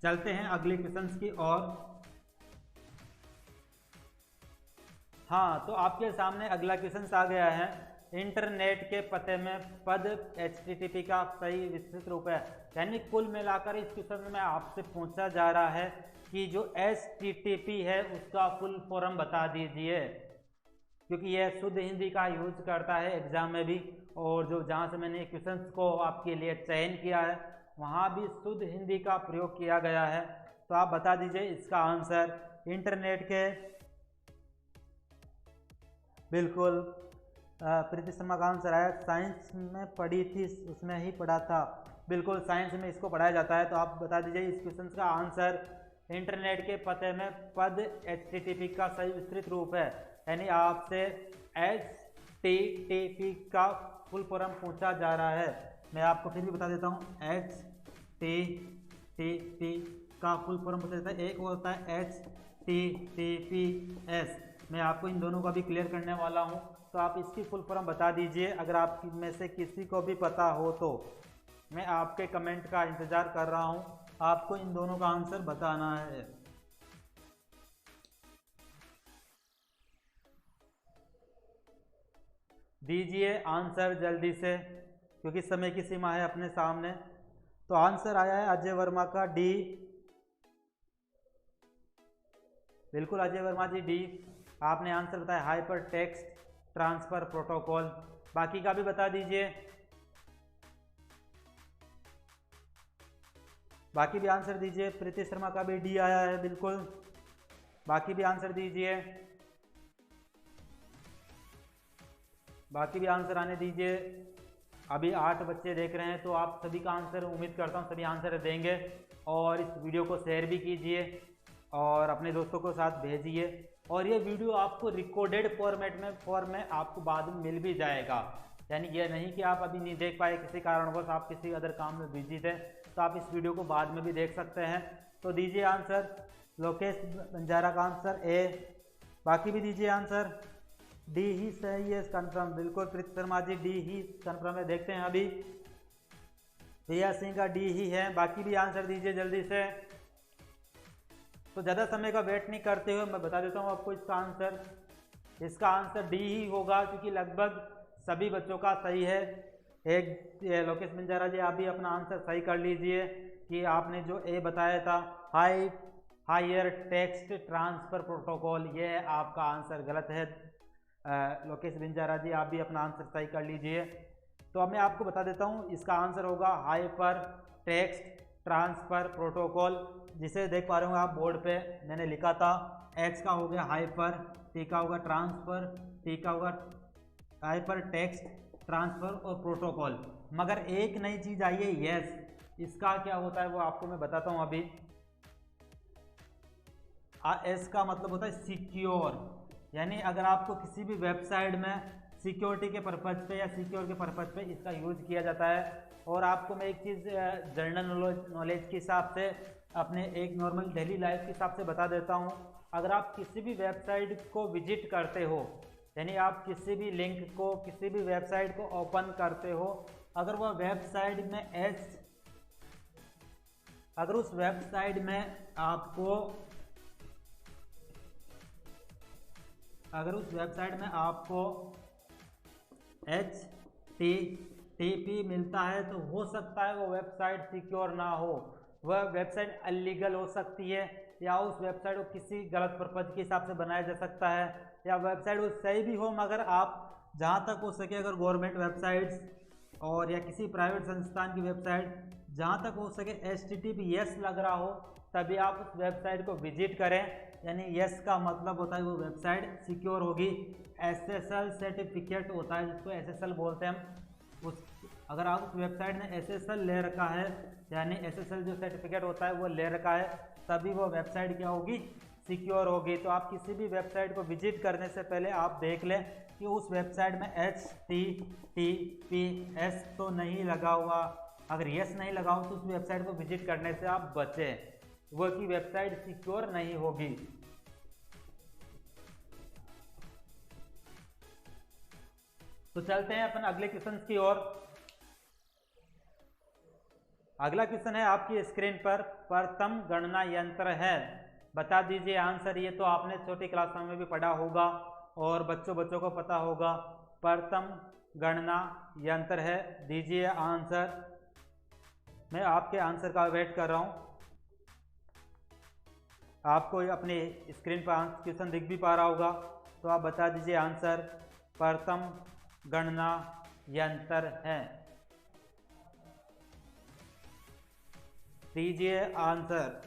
चलते हैं अगले क्वेश्चंस की ओर। हाँ, तो आपके सामने अगला क्वेश्चन आ गया है। इंटरनेट के पते में पद HTTP का सही विस्तृत रूप है। यानी कुल मिलाकर इस क्वेश्चन में आपसे पूछा जा रहा है कि जो HTTP है उसका फुल फॉर्म बता दीजिए, क्योंकि यह शुद्ध हिंदी का यूज करता है एग्जाम में भी, और जो जहाँ से मैंने क्वेश्चंस को आपके लिए चयन किया है वहाँ भी शुद्ध हिंदी का प्रयोग किया गया है। तो आप बता दीजिए इसका आंसर। इंटरनेट के बिल्कुल प्रीति शर्मा का आंसर आया। साइंस में पढ़ी थी, उसमें ही पढ़ा था। बिल्कुल साइंस में इसको पढ़ाया जाता है। तो आप बता दीजिए इस क्वेश्चन का आंसर। इंटरनेट के पते में पद HTTP का सही विस्तृत रूप है। यानी आपसे HTTP का फुल फॉर्म पूछा जा रहा है। मैं आपको फिर भी बता देता हूँ, HTTP का फुल फॉर्म पूछा जाता है। एक होता है HTTPS। मैं आपको इन दोनों का भी क्लियर करने वाला हूँ, तो आप इसकी फुल फॉर्म बता दीजिए। अगर आप में से किसी को भी पता हो तो मैं आपके कमेंट का इंतज़ार कर रहा हूँ। आपको इन दोनों का आंसर बताना है। दीजिए आंसर जल्दी से, क्योंकि समय की सीमा है अपने सामने। तो आंसर आया है अजय वर्मा का डी। बिल्कुल अजय वर्मा जी डी, आपने आंसर बताया हाइपर टेक्स्ट ट्रांसफर प्रोटोकॉल। बाकी का भी बता दीजिए। बाकी भी आंसर दीजिए। प्रीति शर्मा का भी डी आया है, बिल्कुल। बाकी भी आंसर दीजिए। बाकी भी आंसर आने दीजिए। अभी 8 बच्चे देख रहे हैं, तो आप सभी का आंसर उम्मीद करता हूँ सभी आंसर देंगे। और इस वीडियो को शेयर भी कीजिए और अपने दोस्तों के साथ भेजिए। और ये वीडियो आपको रिकॉर्डेड फॉर्मेट में आपको बाद में मिल भी जाएगा। यानी यह नहीं कि आप अभी नहीं देख पाए किसी कारणवश, आप किसी अदर काम में बिजी थे, तो आप इस वीडियो को बाद में भी देख सकते हैं। तो दीजिए आंसर। लोकेश बंजारा का आंसर ए। बाकी भी दीजिए आंसर। डी ही सही है, कन्फर्म। बिल्कुल प्रीति शर्मा जी डी ही कन्फर्म है। देखते हैं अभी। प्रिया सिंह का डी ही है। बाकी भी आंसर दीजिए जल्दी से। तो ज़्यादा समय का वेट नहीं करते हुए मैं बता देता हूँ आपको इसका आंसर। इसका आंसर डी ही होगा, क्योंकि लगभग सभी बच्चों का सही है। एक लोकेश बंजारा जी, आप भी अपना आंसर सही कर लीजिए कि आपने जो ए बताया था हायर टेक्स्ट ट्रांसफर प्रोटोकॉल, ये आपका आंसर गलत है। लोकेश बंजारा जी, आप भी अपना आंसर सही कर लीजिए। तो अब मैं आपको बता देता हूँ, इसका आंसर होगा हाइपर टेक्स्ट ट्रांसफर प्रोटोकॉल, जिसे देख पा रहे हो आप बोर्ड पे मैंने लिखा था। एच का हो गया हाइपर, टी का होगा ट्रांसफर, टी का होगा हाइपर टेक्स्ट ट्रांसफर और प्रोटोकॉल। मगर एक नई चीज़ आई है यस। इसका क्या होता है वो आपको मैं बताता हूँ अभी। एस का मतलब होता है सिक्योर। यानी अगर आपको किसी भी वेबसाइट में सिक्योरिटी के पर्पज़ पे या सिक्योर के पर्पज़ पे इसका यूज़ किया जाता है। और आपको मैं एक चीज़ जनरल नॉलेज के हिसाब से, अपने एक नॉर्मल डेली लाइफ के हिसाब से बता देता हूँ। अगर आप किसी भी वेबसाइट को विजिट करते हो, यानी आप किसी भी लिंक को, किसी भी वेबसाइट को ओपन करते हो, अगर वह वेबसाइट में अगर उस वेबसाइट में आपको HTTP मिलता है, तो हो सकता है वो वेबसाइट सिक्योर ना हो। वह वेबसाइट अलीगल हो सकती है, या उस वेबसाइट को किसी गलत पर्पज के हिसाब से बनाया जा सकता है, या वेबसाइट वो सही भी हो, मगर आप जहाँ तक हो सके अगर गवर्नमेंट वेबसाइट्स और या किसी प्राइवेट संस्थान की वेबसाइट, जहाँ तक हो सके HTTP यस लग रहा हो, तभी आप उस वेबसाइट को विजिट करें। यानी यस का मतलब होता है वो वेबसाइट सिक्योर होगी। SSL सर्टिफिकेट होता है, जिसको SSL बोलते हैं हम। अगर आप उस वेबसाइट ने SSL ले रखा है, यानी SSL जो सर्टिफिकेट होता है वो ले रखा है, तभी वो वेबसाइट क्या होगी, सिक्योर होगी। तो आप किसी भी वेबसाइट को विजिट करने से पहले आप देख लें कि उस वेबसाइट में HTTPS तो नहीं लगा हुआ। अगर यस नहीं लगा हो तो उस वेबसाइट को विजिट करने से आप बचें, वो की वेबसाइट सिक्योर नहीं होगी। तो चलते हैं अपन अगले क्वेश्चन की ओर। अगला क्वेश्चन है आपकी स्क्रीन पर प्रथम गणना यंत्र है, बता दीजिए आंसर। ये तो आपने छोटी क्लासों में भी पढ़ा होगा और बच्चों को पता होगा। प्रथम गणना यंत्र है, दीजिए आंसर। मैं आपके आंसर का वेट कर रहा हूँ। आपको अपने स्क्रीन पर क्वेश्चन दिख भी पा रहा होगा, तो आप बता दीजिए आंसर। प्रथम गणना यंत्र है, दीजिए आंसर।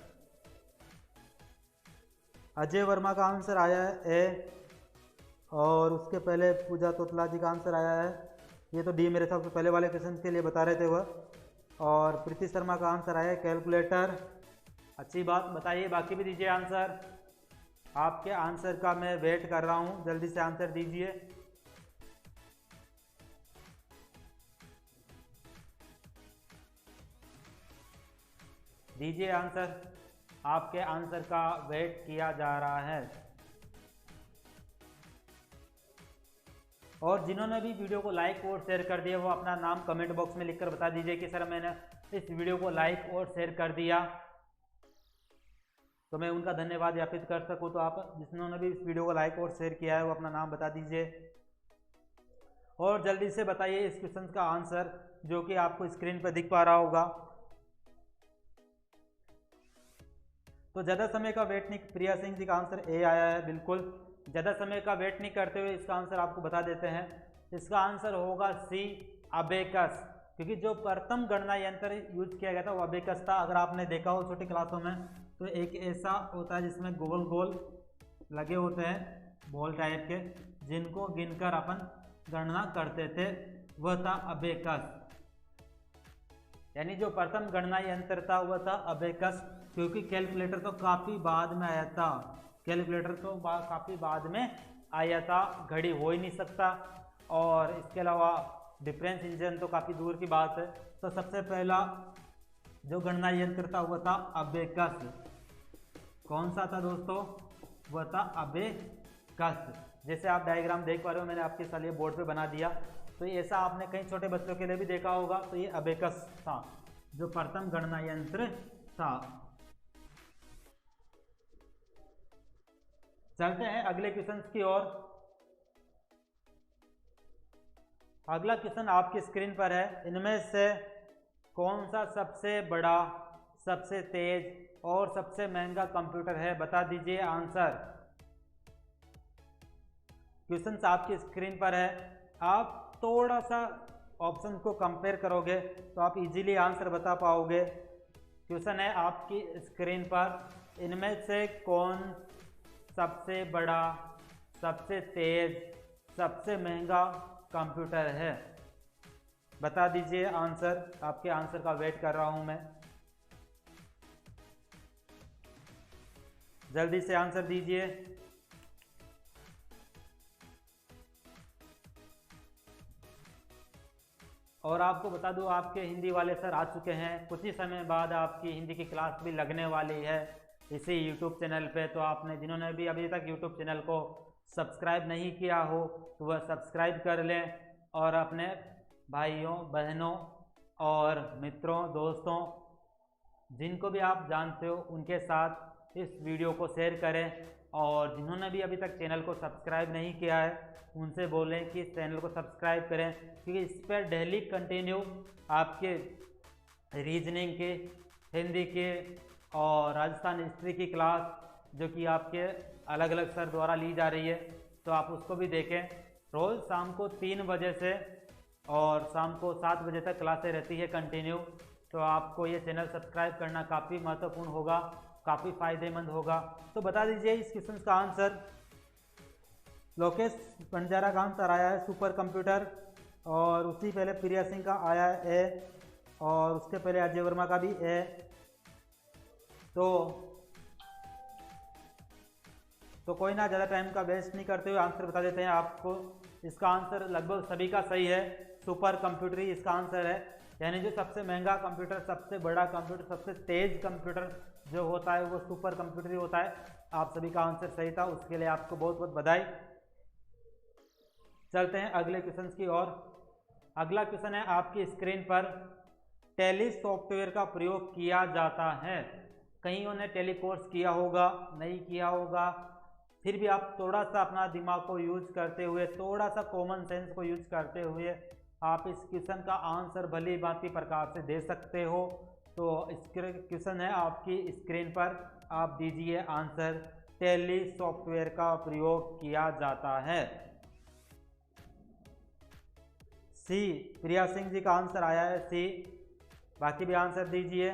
अजय वर्मा का आंसर आया है और उसके पहले पूजा तोतला जी का आंसर आया है। ये तो डी मेरे हिसाब से पहले वाले क्वेश्चन के लिए बता रहे थे वह। और प्रीति शर्मा का आंसर आया है कैलकुलेटर। अच्छी बात, बताइए बाकी भी दीजिए आंसर। आपके आंसर का मैं वेट कर रहा हूँ, जल्दी से आंसर दीजिए। दीजिए आंसर, आपके आंसर का वेट किया जा रहा है। और जिन्होंने भी वीडियो को लाइक और शेयर कर दिया वो अपना नाम कमेंट बॉक्स में लिखकर बता दीजिए कि सर मैंने इस वीडियो को लाइक और शेयर कर दिया, तो मैं उनका धन्यवाद ज्ञापित कर सकूं। तो आप जिन्होंने भी इस वीडियो को लाइक और शेयर किया है वो अपना नाम बता दीजिए और जल्दी से बताइए इस क्वेश्चन का आंसर, जो कि आपको स्क्रीन पर दिख पा रहा होगा। तो ज़्यादा समय का वेट नहीं, प्रिया सिंह जी का आंसर ए आया है, बिल्कुल। ज़्यादा समय का वेट नहीं करते हुए इसका आंसर आपको बता देते हैं। इसका आंसर होगा सी, अबेकस, क्योंकि जो प्रथम गणना यंत्र यूज किया गया था वो अबेकस था। अगर आपने देखा हो छोटी क्लासों में, तो एक ऐसा होता है जिसमें गोल गोल लगे होते हैं बॉल टाइप के, जिनको गिनकर अपन गणना करते थे, वह था अबेकस। यानी जो प्रथम गणना यंत्र था वह था अबेकस, क्योंकि कैलकुलेटर तो काफ़ी बाद में आया था। कैलकुलेटर तो काफ़ी बाद में आया था, घड़ी हो ही नहीं सकता। और इसके अलावा डिफरेंस इंजन तो काफ़ी दूर की बात है। तो सबसे पहला जो गणना यंत्र था वह था अबेकस। कौन सा था दोस्तों? वह था अबेकस। जैसे आप डायग्राम देख पा रहे हो, मैंने आपके साथ ये बोर्ड पे बना दिया। तो ऐसा आपने कई छोटे बच्चों के लिए भी देखा होगा। तो ये अबेकस था जो प्रथम गणना यंत्र था। चलते हैं अगले क्वेश्चन की ओर। अगला क्वेश्चन आपकी स्क्रीन पर है। इनमें से कौन सा सबसे बड़ा, सबसे तेज और सबसे महंगा कंप्यूटर है, बता दीजिए आंसर। क्वेश्चन आपकी स्क्रीन पर है। आप थोड़ा सा ऑप्शन को कंपेयर करोगे तो आप इजीली आंसर बता पाओगे। क्वेश्चन है आपकी स्क्रीन पर, इनमें से कौन सबसे बड़ा, सबसे तेज, सबसे महंगा कंप्यूटर है, बता दीजिए आंसर। आपके आंसर का वेट कर रहा हूं मैं, जल्दी से आंसर दीजिए। और आपको बता दूं, आपके हिंदी वाले सर आ चुके हैं। कुछ ही समय बाद आपकी हिंदी की क्लास भी लगने वाली है इसी यूट्यूब चैनल पे। तो आपने जिन्होंने भी अभी तक यूट्यूब चैनल को सब्सक्राइब नहीं किया हो तो वह सब्सक्राइब कर लें और अपने भाइयों, बहनों और मित्रों, दोस्तों, जिनको भी आप जानते हो उनके साथ इस वीडियो को शेयर करें। और जिन्होंने भी अभी तक चैनल को सब्सक्राइब नहीं किया है उनसे बोलें कि इस चैनल को सब्सक्राइब करें, क्योंकि इस पर डेली कंटिन्यू आपके रीजनिंग के, हिंदी के और राजस्थान हिस्ट्री की क्लास जो कि आपके अलग अलग सर द्वारा ली जा रही है, तो आप उसको भी देखें। रोज़ शाम को 3 बजे से और शाम को 7 बजे तक क्लासें रहती है कंटिन्यू। तो आपको ये चैनल सब्सक्राइब करना काफ़ी महत्वपूर्ण होगा, काफ़ी फ़ायदेमंद होगा। तो बता दीजिए इस क्वेश्चन का आंसर। लोकेश बंजारा का आंसर आया है सुपर कंप्यूटर, और उसी पहले प्रिया सिंह का आया है और उसके पहले अजय वर्मा का भी है। तो कोई ना, ज़्यादा टाइम का वेस्ट नहीं करते हुए आंसर बता देते हैं आपको। इसका आंसर लगभग सभी का सही है, सुपर कंप्यूटर ही इसका आंसर है। यानी जो सबसे महंगा कंप्यूटर, सबसे बड़ा कंप्यूटर, सबसे तेज कंप्यूटर जो होता है वो सुपर कंप्यूटर ही होता है। आप सभी का आंसर सही था, उसके लिए आपको बहुत बहुत बधाई। चलते हैं अगले क्वेश्चन की ओर। अगला क्वेश्चन है आपकी स्क्रीन पर, टैली सॉफ्टवेयर का प्रयोग किया जाता है। कहीं उन्हें टैली कोर्स किया होगा, नहीं किया होगा, फिर भी आप थोड़ा सा अपना दिमाग को यूज करते हुए, थोड़ा सा कॉमन सेंस को यूज करते हुए आप इस क्वेश्चन का आंसर भली भांति प्रकार से दे सकते हो। तो इस क्वेश्चन है आपकी स्क्रीन पर, आप दीजिए आंसर। टैली सॉफ्टवेयर का प्रयोग किया जाता है। सी, प्रिया सिंह जी का आंसर आया है सी। बाकी भी आंसर दीजिए।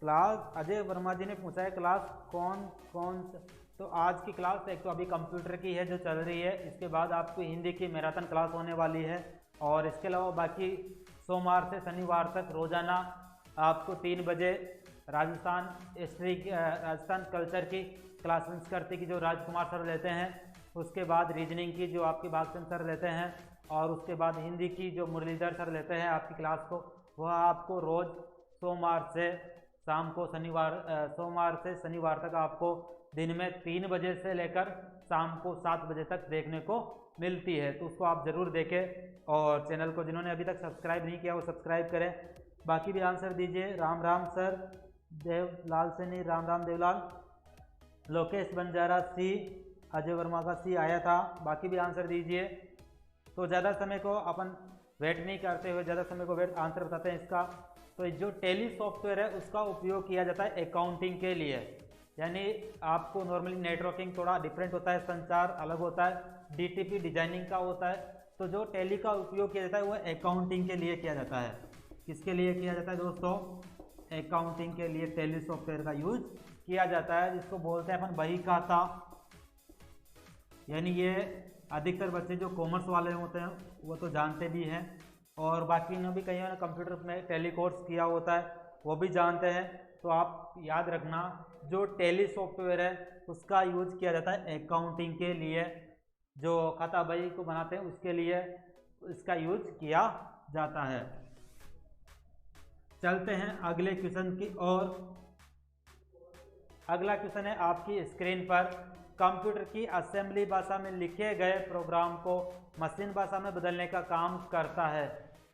क्लास अजय वर्मा जी ने पूछा है क्लास कौन कौन। तो आज की क्लास एक तो अभी कंप्यूटर की है जो चल रही है, इसके बाद आपको हिंदी की मैराथन क्लास होने वाली है, और इसके अलावा बाकी सोमवार से शनिवार तक रोजाना आपको 3 बजे राजस्थान हिस्ट्री राजस्थान कल्चर की क्लास संस्कृति की जो राजकुमार सर लेते हैं, उसके बाद रीजनिंग की जो आपके भागचंद सर लेते हैं, और उसके बाद हिंदी की जो मुरलीधर सर लेते हैं आपकी क्लास को, वह आपको रोज़ सोमवार से शाम को सोमवार से शनिवार तक आपको दिन में 3 बजे से लेकर शाम को 7 बजे तक देखने को मिलती है। तो उसको आप ज़रूर देखें, और चैनल को जिन्होंने अभी तक सब्सक्राइब नहीं किया वो सब्सक्राइब करें। बाकी भी आंसर दीजिए। राम राम सर, देवलाल से नहीं, राम राम देवलाल। लोकेश बंजारा सी, अजय वर्मा का सी आया था। बाकी भी आंसर दीजिए। तो ज़्यादा समय को अपन वेट नहीं करते हुए, ज़्यादा समय को वेट आंसर बताते हैं इसका। तो जो टैली सॉफ्टवेयर है उसका उपयोग किया जाता है अकाउंटिंग के लिए, यानी आपको नॉर्मली नेटवर्किंग थोड़ा डिफरेंट होता है, संचार अलग होता है, डीटीपी डिजाइनिंग का होता है। तो जो टैली का उपयोग किया जाता है वह अकाउंटिंग के लिए किया जाता है। किसके लिए किया जाता है दोस्तों? अकाउंटिंग के लिए टैली सॉफ्टवेयर का यूज किया जाता है, जिसको बोलते हैं अपन बही खाता। यानी ये अधिकतर बच्चे जो कॉमर्स वाले होते हैं वो तो जानते भी हैं, और बाकी ने भी कई कंप्यूटर में टैली कोर्स किया होता है वो भी जानते हैं। तो आप याद रखना, जो टैली सॉफ्टवेयर है उसका यूज किया जाता है अकाउंटिंग के लिए, जो खाता बही को बनाते हैं उसके लिए इसका यूज किया जाता है। चलते हैं अगले क्वेश्चन की ओर। अगला क्वेश्चन है आपकी स्क्रीन पर, कंप्यूटर की असेंबली भाषा में लिखे गए प्रोग्राम को मशीन भाषा में बदलने का काम करता है।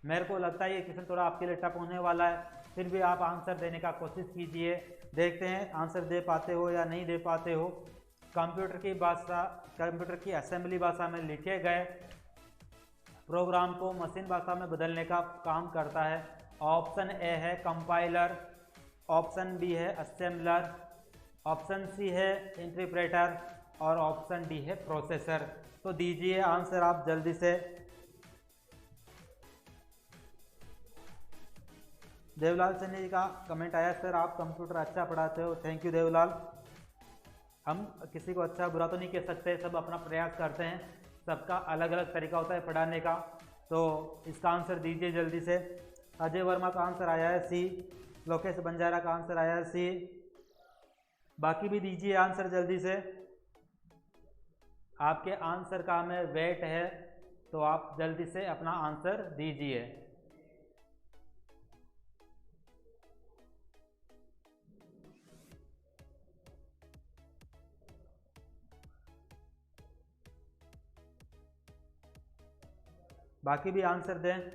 मेरे को लगता है ये क्वेश्चन थोड़ा आपके लिए टफ होने वाला है, फिर भी आप आंसर देने का कोशिश कीजिए। देखते हैं आंसर दे पाते हो या नहीं दे पाते हो। कंप्यूटर की असेंबली भाषा में लिखे गए प्रोग्राम को मशीन भाषा में बदलने का काम करता है। ऑप्शन ए है कंपाइलर, ऑप्शन बी है असेंबलर, ऑप्शन सी है इंटरप्रेटर, और ऑप्शन डी है प्रोसेसर। तो दीजिए आंसर आप जल्दी से। देवलाल सैनी जी का कमेंट आया, सर आप कंप्यूटर अच्छा पढ़ाते हो। Thank you Devlal. हम किसी को अच्छा बुरा तो नहीं कह सकते, सब अपना प्रयास करते हैं, सबका अलग अलग तरीका होता है पढ़ाने का। तो इसका आंसर दीजिए जल्दी से। अजय वर्मा का आंसर आया है सी, लोकेश बंजारा का आंसर आया है सी। बाकी भी दीजिए आंसर जल्दी से, आपके आंसर का हमें वेट है, तो आप जल्दी से अपना आंसर दीजिए। बाकी भी आंसर दें,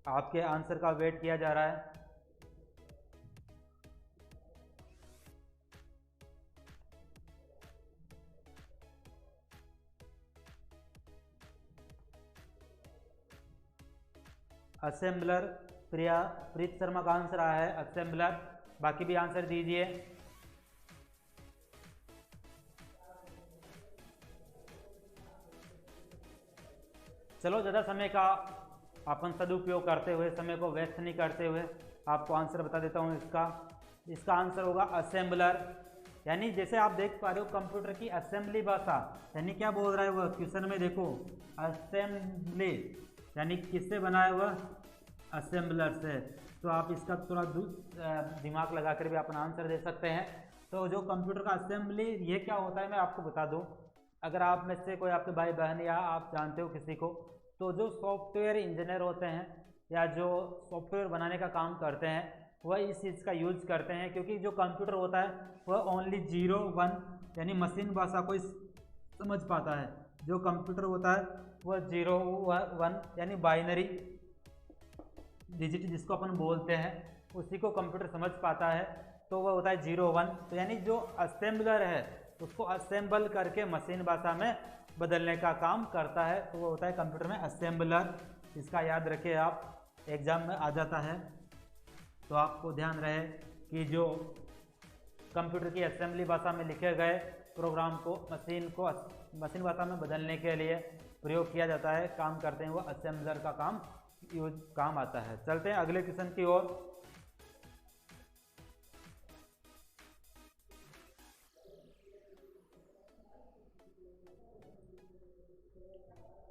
आपके आंसर का वेट किया जा रहा है। असेंबलर, प्रीत शर्मा का आंसर आया है असेंबलर। बाकी भी आंसर दीजिए। चलो ज़्यादा समय का अपन सदुपयोग करते हुए, समय को वेस्ट नहीं करते हुए आपको आंसर बता देता हूँ इसका आंसर होगा असेंबलर। यानी जैसे आप देख पा रहे हो कंप्यूटर की असेंबली भाषा, यानी क्या बोल रहा है वह क्वेश्चन में देखो, असेंबली यानी किससे बनाया हुआ? असेंबलर से। तो आप इसका थोड़ा दिमाग लगा कर भी अपन आंसर दे सकते हैं। तो जो कंप्यूटर का असेंबली ये क्या होता है मैं आपको बता दूं, अगर आप में से कोई आपके भाई बहन या आप जानते हो किसी को, तो जो सॉफ्टवेयर इंजीनियर होते हैं या जो सॉफ्टवेयर बनाने का काम करते हैं वह इस चीज़ का यूज करते हैं, क्योंकि जो कंप्यूटर होता है वह ओनली 0 1 यानी मशीन भाषा को समझ पाता है। जो कंप्यूटर होता है वह 0 1 यानी बाइनरी डिजिट जिसको अपन बोलते हैं उसी को कंप्यूटर समझ पाता है, तो वह होता है 0 1। तो यानी जो असेंबलर है उसको असेंबल करके मशीन भाषा में बदलने का काम करता है, तो वो होता है कंप्यूटर में असेंबलर। इसका याद रखिए, आप एग्जाम में आ जाता है, तो आपको ध्यान रहे कि जो कंप्यूटर की असेंबली भाषा में लिखे गए प्रोग्राम को मशीन भाषा में बदलने के लिए प्रयोग किया जाता है, काम करते हैं, वो असेंबलर का काम आता है। चलते हैं अगले क्वेश्चन की ओर।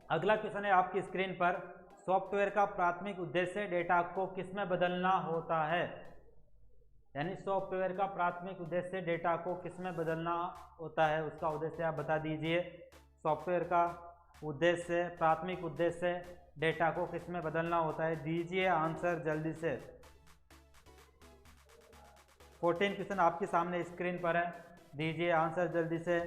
अगला क्वेश्चन है आपकी स्क्रीन पर, सॉफ्टवेयर का प्राथमिक उद्देश्य डेटा को किसमें बदलना होता है। यानी सॉफ्टवेयर का प्राथमिक उद्देश्य डेटा को किसमें बदलना होता है, उसका उद्देश्य आप बता दीजिए। सॉफ्टवेयर का उद्देश्य, प्राथमिक उद्देश्य डेटा को किसमें बदलना होता है, दीजिए आंसर जल्दी से। 14 क्वेश्चन आपके सामने स्क्रीन पर है, दीजिए आंसर जल्दी से।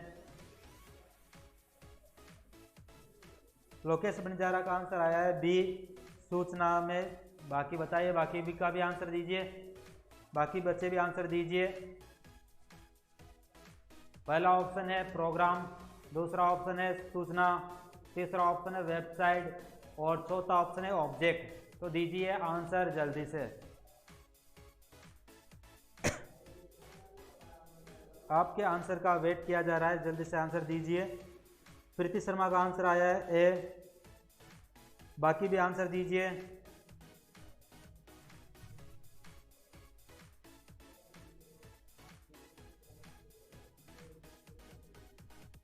लोकेश बंजारा का आंसर आया है बी, सूचना में। बाकी बताइए, बाकी भी का भी आंसर दीजिए, बाकी बच्चे भी आंसर दीजिए। पहला ऑप्शन है प्रोग्राम, दूसरा ऑप्शन है सूचना, तीसरा ऑप्शन है वेबसाइट और चौथा ऑप्शन है ऑब्जेक्ट। तो दीजिए आंसर जल्दी से। आपके आंसर का वेट किया जा रहा है, जल्दी से आंसर दीजिए। प्रीति शर्मा का आंसर आया है ए, बाकी भी आंसर दीजिए।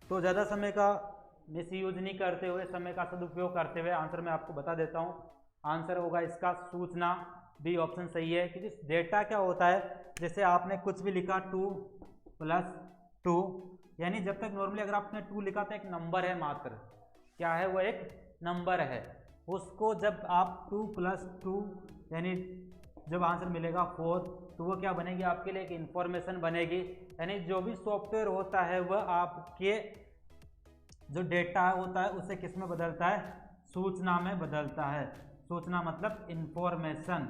तो ज़्यादा समय का मिसयूज नहीं करते हुए, समय का सदुपयोग करते हुए आंसर मैं आपको बता देता हूँ। आंसर होगा इसका सूचना, बी ऑप्शन सही है। क्योंकि डेटा क्या होता है, जैसे आपने कुछ भी लिखा 2 + 2, यानी जब तक नॉर्मली अगर आपने 2 लिखा तो एक नंबर है मात्र, क्या है वो एक नंबर है। उसको जब आप 2 + 2 यानी जब आंसर मिलेगा 4, तो वो क्या बनेगी आपके लिए, एक इंफॉर्मेशन बनेगी। यानी जो भी सॉफ्टवेयर होता है वह आपके जो डेटा होता है उसे किस में बदलता है, सूचना में बदलता है। सूचना मतलब इंफॉर्मेशन।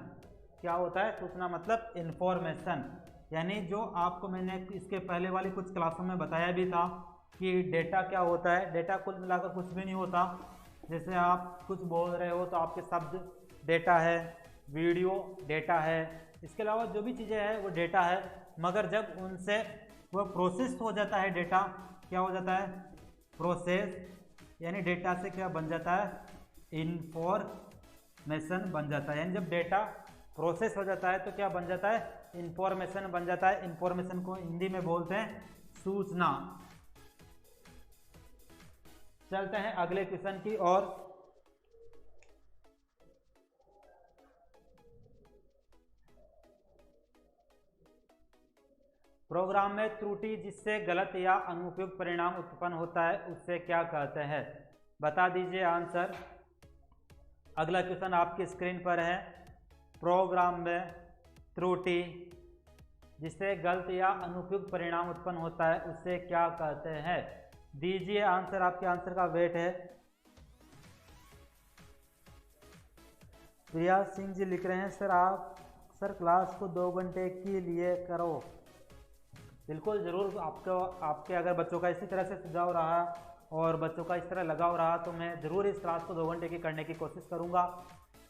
क्या होता है, सूचना मतलब इंफॉर्मेशन। यानी जो आपको मैंने इसके पहले वाली कुछ क्लासों में बताया भी था कि डेटा क्या होता है। डेटा कुल मिलाकर कुछ भी नहीं होता। जैसे आप कुछ बोल रहे हो तो आपके शब्द डेटा है, वीडियो डेटा है, इसके अलावा जो भी चीज़ें हैं वो डेटा है। मगर जब उनसे वो प्रोसेस हो जाता है डेटा, क्या हो जाता है, प्रोसेस, यानी डेटा से क्या बन जाता है, इंफॉर्मेशन बन जाता है। यानी जब डेटा प्रोसेस हो जाता है तो क्या बन जाता है, इंफॉर्मेशन बन जाता है। इंफॉर्मेशन को हिंदी में बोलते हैं सूचना। चलते हैं अगले क्वेश्चन की ओर। प्रोग्राम में त्रुटि जिससे गलत या अनुपयुक्त परिणाम उत्पन्न होता है उससे क्या कहते हैं, बता दीजिए आंसर। अगला क्वेश्चन आपकी स्क्रीन पर है, प्रोग्राम में त्रुटि जिससे गलत या अनुपयुक्त परिणाम उत्पन्न होता है उससे क्या कहते हैं, दीजिए आंसर। आपके आंसर का वेट है। प्रिया सिंह जी लिख रहे हैं, सर क्लास को 2 घंटे के लिए करो। बिल्कुल ज़रूर, आपके अगर बच्चों का इसी तरह से सुझाव रहा और बच्चों का इस तरह लगाव रहा तो मैं ज़रूर इस क्लास को 2 घंटे की करने की कोशिश करूँगा।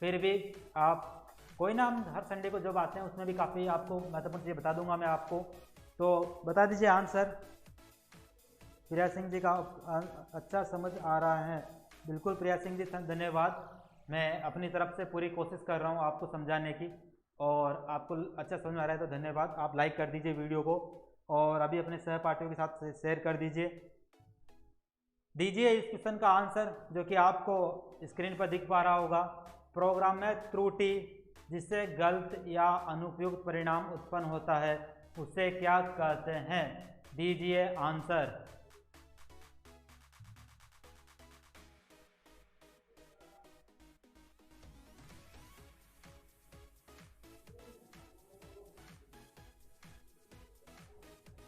फिर भी आप कोई ना, हम हर संडे को जब आते हैं उसमें भी काफ़ी आपको महत्वपूर्ण चीज़ें बता दूंगा मैं आपको। तो बता दीजिए आंसर। प्रिया सिंह जी का अच्छा समझ आ रहा है। बिल्कुल प्रिया सिंह जी, धन्यवाद। मैं अपनी तरफ से पूरी कोशिश कर रहा हूँ आपको समझाने की, और आपको अच्छा समझ आ रहा है तो धन्यवाद। आप लाइक कर दीजिए वीडियो को और अभी अपने सहपाठियों के साथ शेयर कर दीजिए। दीजिए इस क्वेश्चन का आंसर जो कि आपको स्क्रीन पर दिख पा रहा होगा। प्रोग्राम में त्रुटि जिससे गलत या अनुपयुक्त परिणाम उत्पन्न होता है उसे क्या कहते हैं, दीजिए आंसर।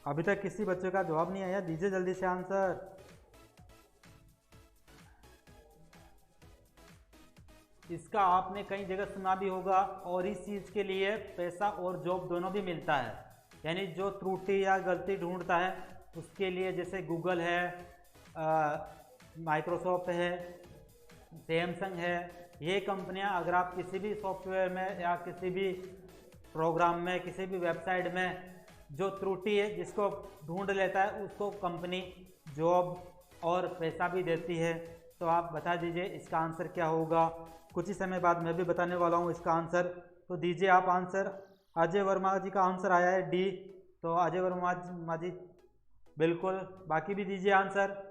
अभी तक किसी बच्चे का जवाब नहीं आया, दीजिए जल्दी से आंसर। इसका आपने कई जगह सुना भी होगा और इस चीज़ के लिए पैसा और जॉब दोनों भी मिलता है। यानी जो त्रुटि या गलती ढूंढता है उसके लिए, जैसे गूगल है, माइक्रोसॉफ्ट है, सैमसंग है, ये कंपनियां अगर आप किसी भी सॉफ्टवेयर में या किसी भी प्रोग्राम में, किसी भी वेबसाइट में जो त्रुटि है जिसको ढूंढ लेता है उसको कंपनी जॉब और पैसा भी देती है। तो आप बता दीजिए इसका आंसर क्या होगा। कुछ ही समय बाद मैं भी बताने वाला हूँ इसका आंसर, तो दीजिए आप आंसर। अजय वर्मा जी का आंसर आया है डी, तो अजय वर्मा जी बिल्कुल, बाकी भी दीजिए आंसर।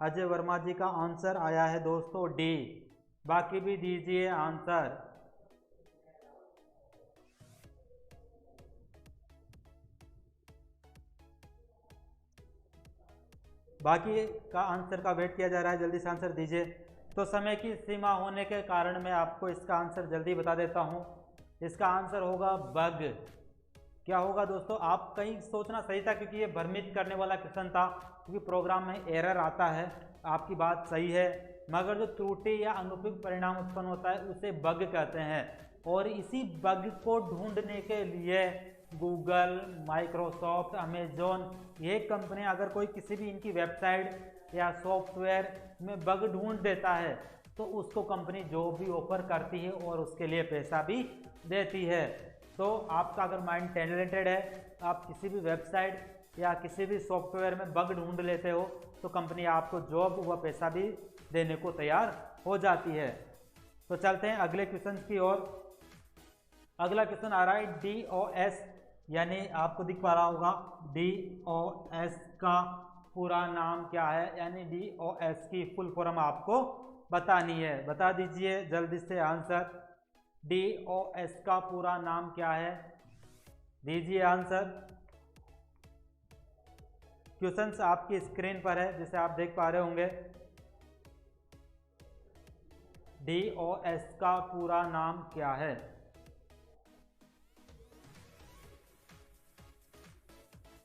अजय वर्मा जी का आंसर आया है दोस्तों डी, बाकी भी दीजिए आंसर। बाकी का आंसर का वेट किया जा रहा है, जल्दी से आंसर दीजिए। तो समय की सीमा होने के कारण मैं आपको इसका आंसर जल्दी बता देता हूँ। इसका आंसर होगा बग। क्या होगा दोस्तों, आप कहीं सोचना सही था क्योंकि ये भ्रमित करने वाला क्वेश्चन था, क्योंकि प्रोग्राम में एरर आता है, आपकी बात सही है, मगर जो त्रुटि या अनुपयुक्त परिणाम उत्पन्न होता है उसे बग कहते हैं। और इसी बग को ढूंढने के लिए गूगल, माइक्रोसॉफ्ट, अमेजोन, ये कंपनियां अगर कोई किसी भी इनकी वेबसाइट या सॉफ्टवेयर में बग ढूंढ देता है तो उसको कंपनी जॉब भी ऑफर करती है और उसके लिए पैसा भी देती है। तो आपका अगर माइंड टैलेंटेड है, आप किसी भी वेबसाइट या किसी भी सॉफ्टवेयर में बग ढूंढ लेते हो तो कंपनी आपको जॉब व पैसा भी देने को तैयार हो जाती है। तो चलते हैं अगले क्वेश्चन की ओर। अगला क्वेश्चन आ रहा है DOS, यानी आपको दिख पा रहा होगा DOS का पूरा नाम क्या है, यानी DOS की फुल फॉर्म आपको बतानी है। बता दीजिए जल्दी से आंसर। DOS का पूरा नाम क्या है, दीजिए आंसर। क्वेश्चंस आपकी स्क्रीन पर है जिसे आप देख पा रहे होंगे। DOS का पूरा नाम क्या है?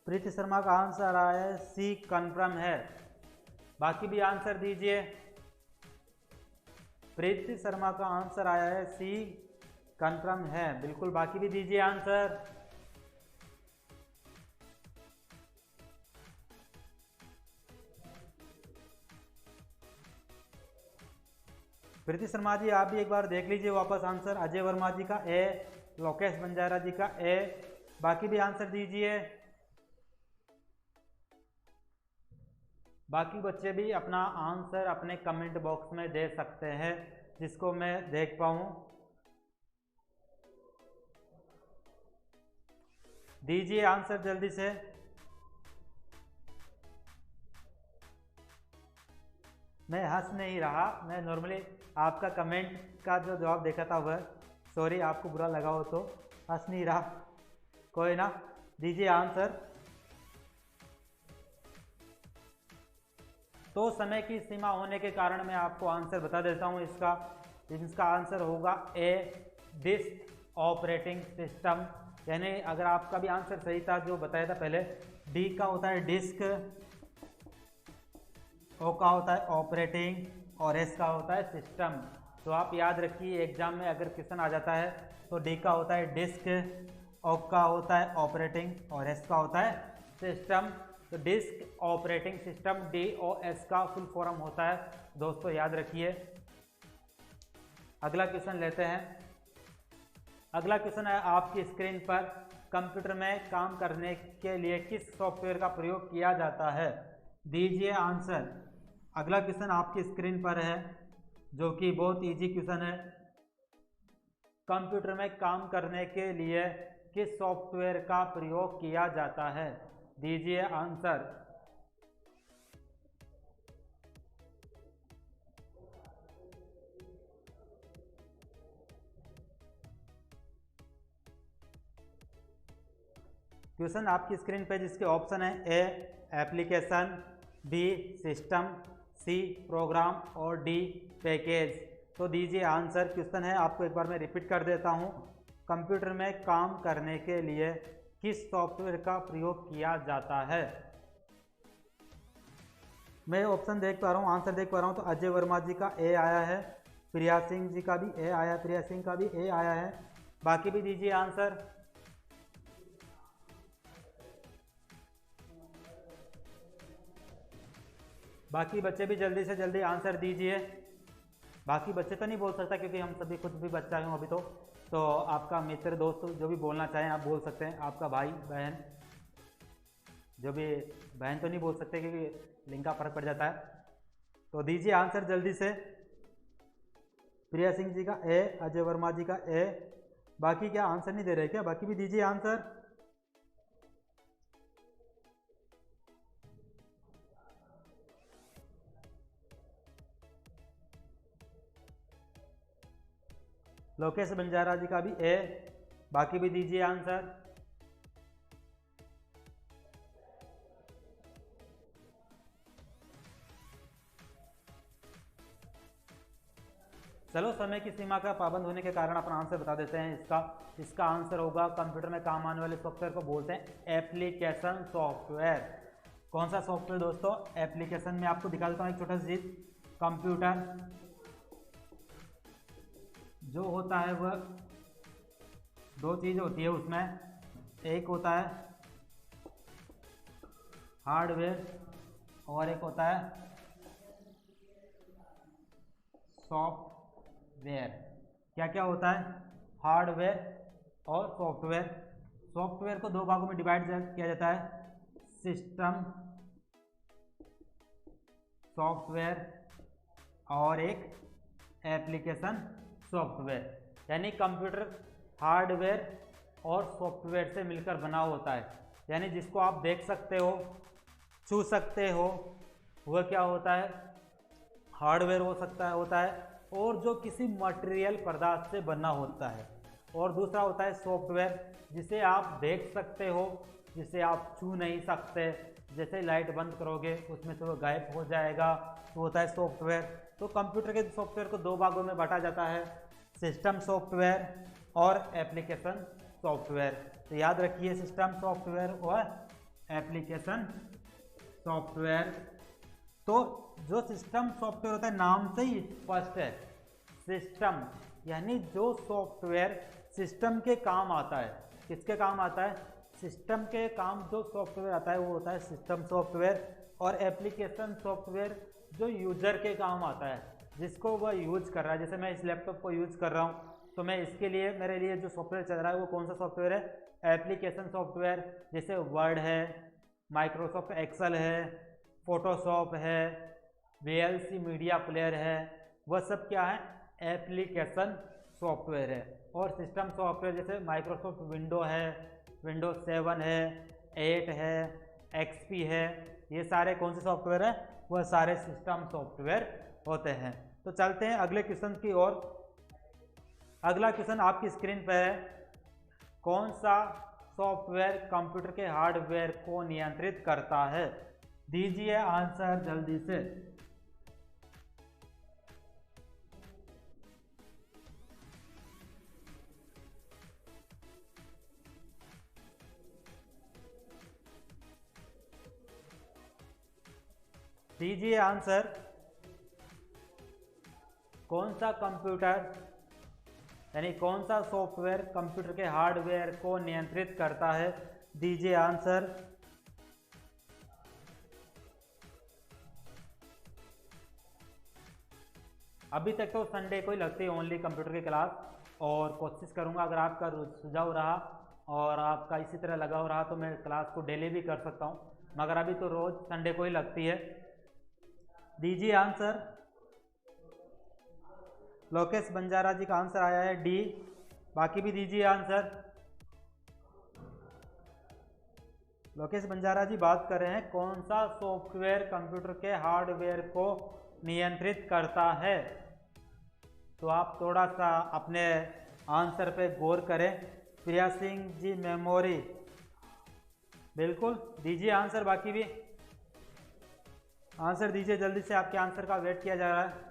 प्रीति शर्मा का आंसर आया है सी, कन्फर्म है। बाकी भी आंसर दीजिए। प्रीति शर्मा का आंसर आया है सी, कन्फर्म है, बिल्कुल, बाकी भी दीजिए आंसर। प्रीति शर्मा जी आप भी एक बार देख लीजिए वापस आंसर। अजय वर्मा जी का ए, लोकेश बंजारा जी का ए, बाकी भी आंसर दीजिए। बाकी बच्चे भी अपना आंसर अपने कमेंट बॉक्स में दे सकते हैं जिसको मैं देख पाऊं। दीजिए आंसर जल्दी से। मैं हंस नहीं रहा, मैं नॉर्मली आपका कमेंट का जो जवाब देखा था वह, सॉरी आपको बुरा लगा हो तो, हंस नहीं रहा, कोई ना, दीजिए आंसर। तो समय की सीमा होने के कारण मैं आपको आंसर बता देता हूं इसका आंसर होगा ए, डिस्क ऑपरेटिंग सिस्टम। यानी अगर आपका भी आंसर सही था जो बताया था पहले, डी का होता है डिस्क, ओ का होता है ऑपरेटिंग और एस का होता है सिस्टम। तो आप याद रखिए एग्जाम में अगर क्वेश्चन आ जाता है तो डी का होता है डिस्क, ओ का होता है ऑपरेटिंग और एस का होता है सिस्टम। तो डिस्क ऑपरेटिंग सिस्टम DOS का फुल फॉर्म होता है दोस्तों, याद रखिए। अगला क्वेश्चन लेते हैं। अगला क्वेश्चन है आपकी स्क्रीन पर, कंप्यूटर में काम करने के लिए किस सॉफ्टवेयर का प्रयोग किया जाता है, दीजिए आंसर। अगला क्वेश्चन आपकी स्क्रीन पर है जो कि बहुत इजी क्वेश्चन है। कंप्यूटर में काम करने के लिए किस सॉफ्टवेयर का प्रयोग किया जाता है, दीजिए आंसर। क्वेश्चन आपकी स्क्रीन पे जिसके ऑप्शन है a application, b system, c program और डी पैकेज। तो दीजिए आंसर। क्वेश्चन है आपको एक बार मैं रिपीट कर देता हूँ। कंप्यूटर में काम करने के लिए किस सॉफ्टवेयर का प्रयोग किया जाता है? मैं ऑप्शन देख पा रहा हूँ, आंसर देख पा रहा हूँ। तो अजय वर्मा जी का ए आया है, प्रिया सिंह जी का भी ए आया, प्रिया सिंह का भी ए आया है। बाकी भी दीजिए आंसर। बाकी बच्चे भी जल्दी से जल्दी आंसर दीजिए। बाकी बच्चे तो नहीं बोल सकता क्योंकि हम सभी खुद भी बच्चा हूँ अभी तो आपका मित्र दोस्त जो भी बोलना चाहें आप बोल सकते हैं। आपका भाई बहन, जो भी बहन तो नहीं बोल सकते क्योंकि लिंग का फर्क पड़ जाता है। तो दीजिए आंसर जल्दी से। प्रिया सिंह जी का ए, अजय वर्मा जी का ए। बाकी क्या आंसर नहीं दे रहे क्या? बाकी भी दीजिए आंसर। लोकेश बंजारा जी का भी ए। बाकी भी दीजिए आंसर। चलो समय की सीमा का पाबंद होने के कारण अपना आंसर बता देते हैं। इसका आंसर होगा, कंप्यूटर में काम आने वाले सॉफ्टवेयर को बोलते हैं एप्लीकेशन सॉफ्टवेयर। कौन सा सॉफ्टवेयर दोस्तों? एप्लीकेशन। में आपको दिखा देता हूँ एक छोटा सा चीज। कंप्यूटर जो होता है वह दो चीज होती है उसमें। एक होता है हार्डवेयर और एक होता है सॉफ्टवेयर। क्या क्या होता है? हार्डवेयर और सॉफ्टवेयर। सॉफ्टवेयर को दो भागों में डिवाइड किया जाता है, सिस्टम सॉफ्टवेयर और एक एप्लीकेशन सॉफ्टवेयर। यानी कंप्यूटर हार्डवेयर और सॉफ्टवेयर से मिलकर बना होता है। यानी जिसको आप देख सकते हो, छू सकते हो, वह क्या होता है? हार्डवेयर होता है और जो किसी मटेरियल पदार्थ से बना होता है। और दूसरा होता है सॉफ्टवेयर, जिसे आप देख सकते हो, जिसे आप छू नहीं सकते। जैसे लाइट बंद करोगे उसमें से वो गायब हो जाएगा, तो होता है सॉफ्टवेयर। तो कंप्यूटर के सॉफ्टवेयर को दो भागों में बांटा जाता है, सिस्टम सॉफ्टवेयर और एप्लीकेशन सॉफ्टवेयर। तो याद रखिए, सिस्टम सॉफ्टवेयर और एप्लीकेशन सॉफ्टवेयर। तो जो सिस्टम सॉफ्टवेयर होता है, नाम से ही स्पष्ट है, सिस्टम यानी जो सॉफ्टवेयर सिस्टम के काम आता है। किसके काम आता है? सिस्टम के काम जो सॉफ्टवेयर आता है वो होता है सिस्टम सॉफ्टवेयर। और एप्लीकेशन सॉफ्टवेयर जो यूजर के काम आता है, जिसको वह यूज कर रहा है। जैसे मैं इस लैपटॉप को यूज कर रहा हूँ, तो मैं इसके लिए, मेरे लिए जो सॉफ्टवेयर चल रहा है वो कौन सा सॉफ्टवेयर है? Application software. जैसे वर्ड है, माइक्रोसॉफ्ट एक्सेल है, फोटोशॉप है, VLC मीडिया प्लेयर है, वह सब क्या है? एप्लीकेशन सॉफ्टवेयर है। और सिस्टम सॉफ्टवेयर जैसे माइक्रोसॉफ्ट विंडो है, विंडोज 7 है, 8 है, XP है, ये सारे कौन से सॉफ्टवेयर है? वह सारे सिस्टम सॉफ्टवेयर होते हैं। तो चलते हैं अगले क्वेश्चन की ओर। अगला क्वेश्चन आपकी स्क्रीन पर है। कौन सा सॉफ्टवेयर कंप्यूटर के हार्डवेयर को नियंत्रित करता है? दीजिए आंसर जल्दी से। दीजिए आंसर। कौन सा कंप्यूटर यानी कौन सा सॉफ्टवेयर कंप्यूटर के हार्डवेयर को नियंत्रित करता है? दीजिए आंसर। अभी तक तो संडे को ही लगती है ओनली कंप्यूटर की क्लास, और कोशिश करूंगा अगर आपका सुझाव रहा और आपका इसी तरह लगाव रहा तो मैं क्लास को डेली भी कर सकता हूं, मगर अभी तो रोज संडे को ही लगती है। दीजिए आंसर। लोकेश बंजारा जी का आंसर आया है डी। बाकी भी दीजिए आंसर। लोकेश बंजारा जी बात कर रहे हैं कौन सा सॉफ्टवेयर कंप्यूटर के हार्डवेयर को नियंत्रित करता है। तो आप थोड़ा सा अपने आंसर पे गौर करें। प्रिया सिंह जी मेमोरी, बिल्कुल दीजिए आंसर। बाकी भी आंसर दीजिए जल्दी से, आपके आंसर का वेट किया जा रहा है।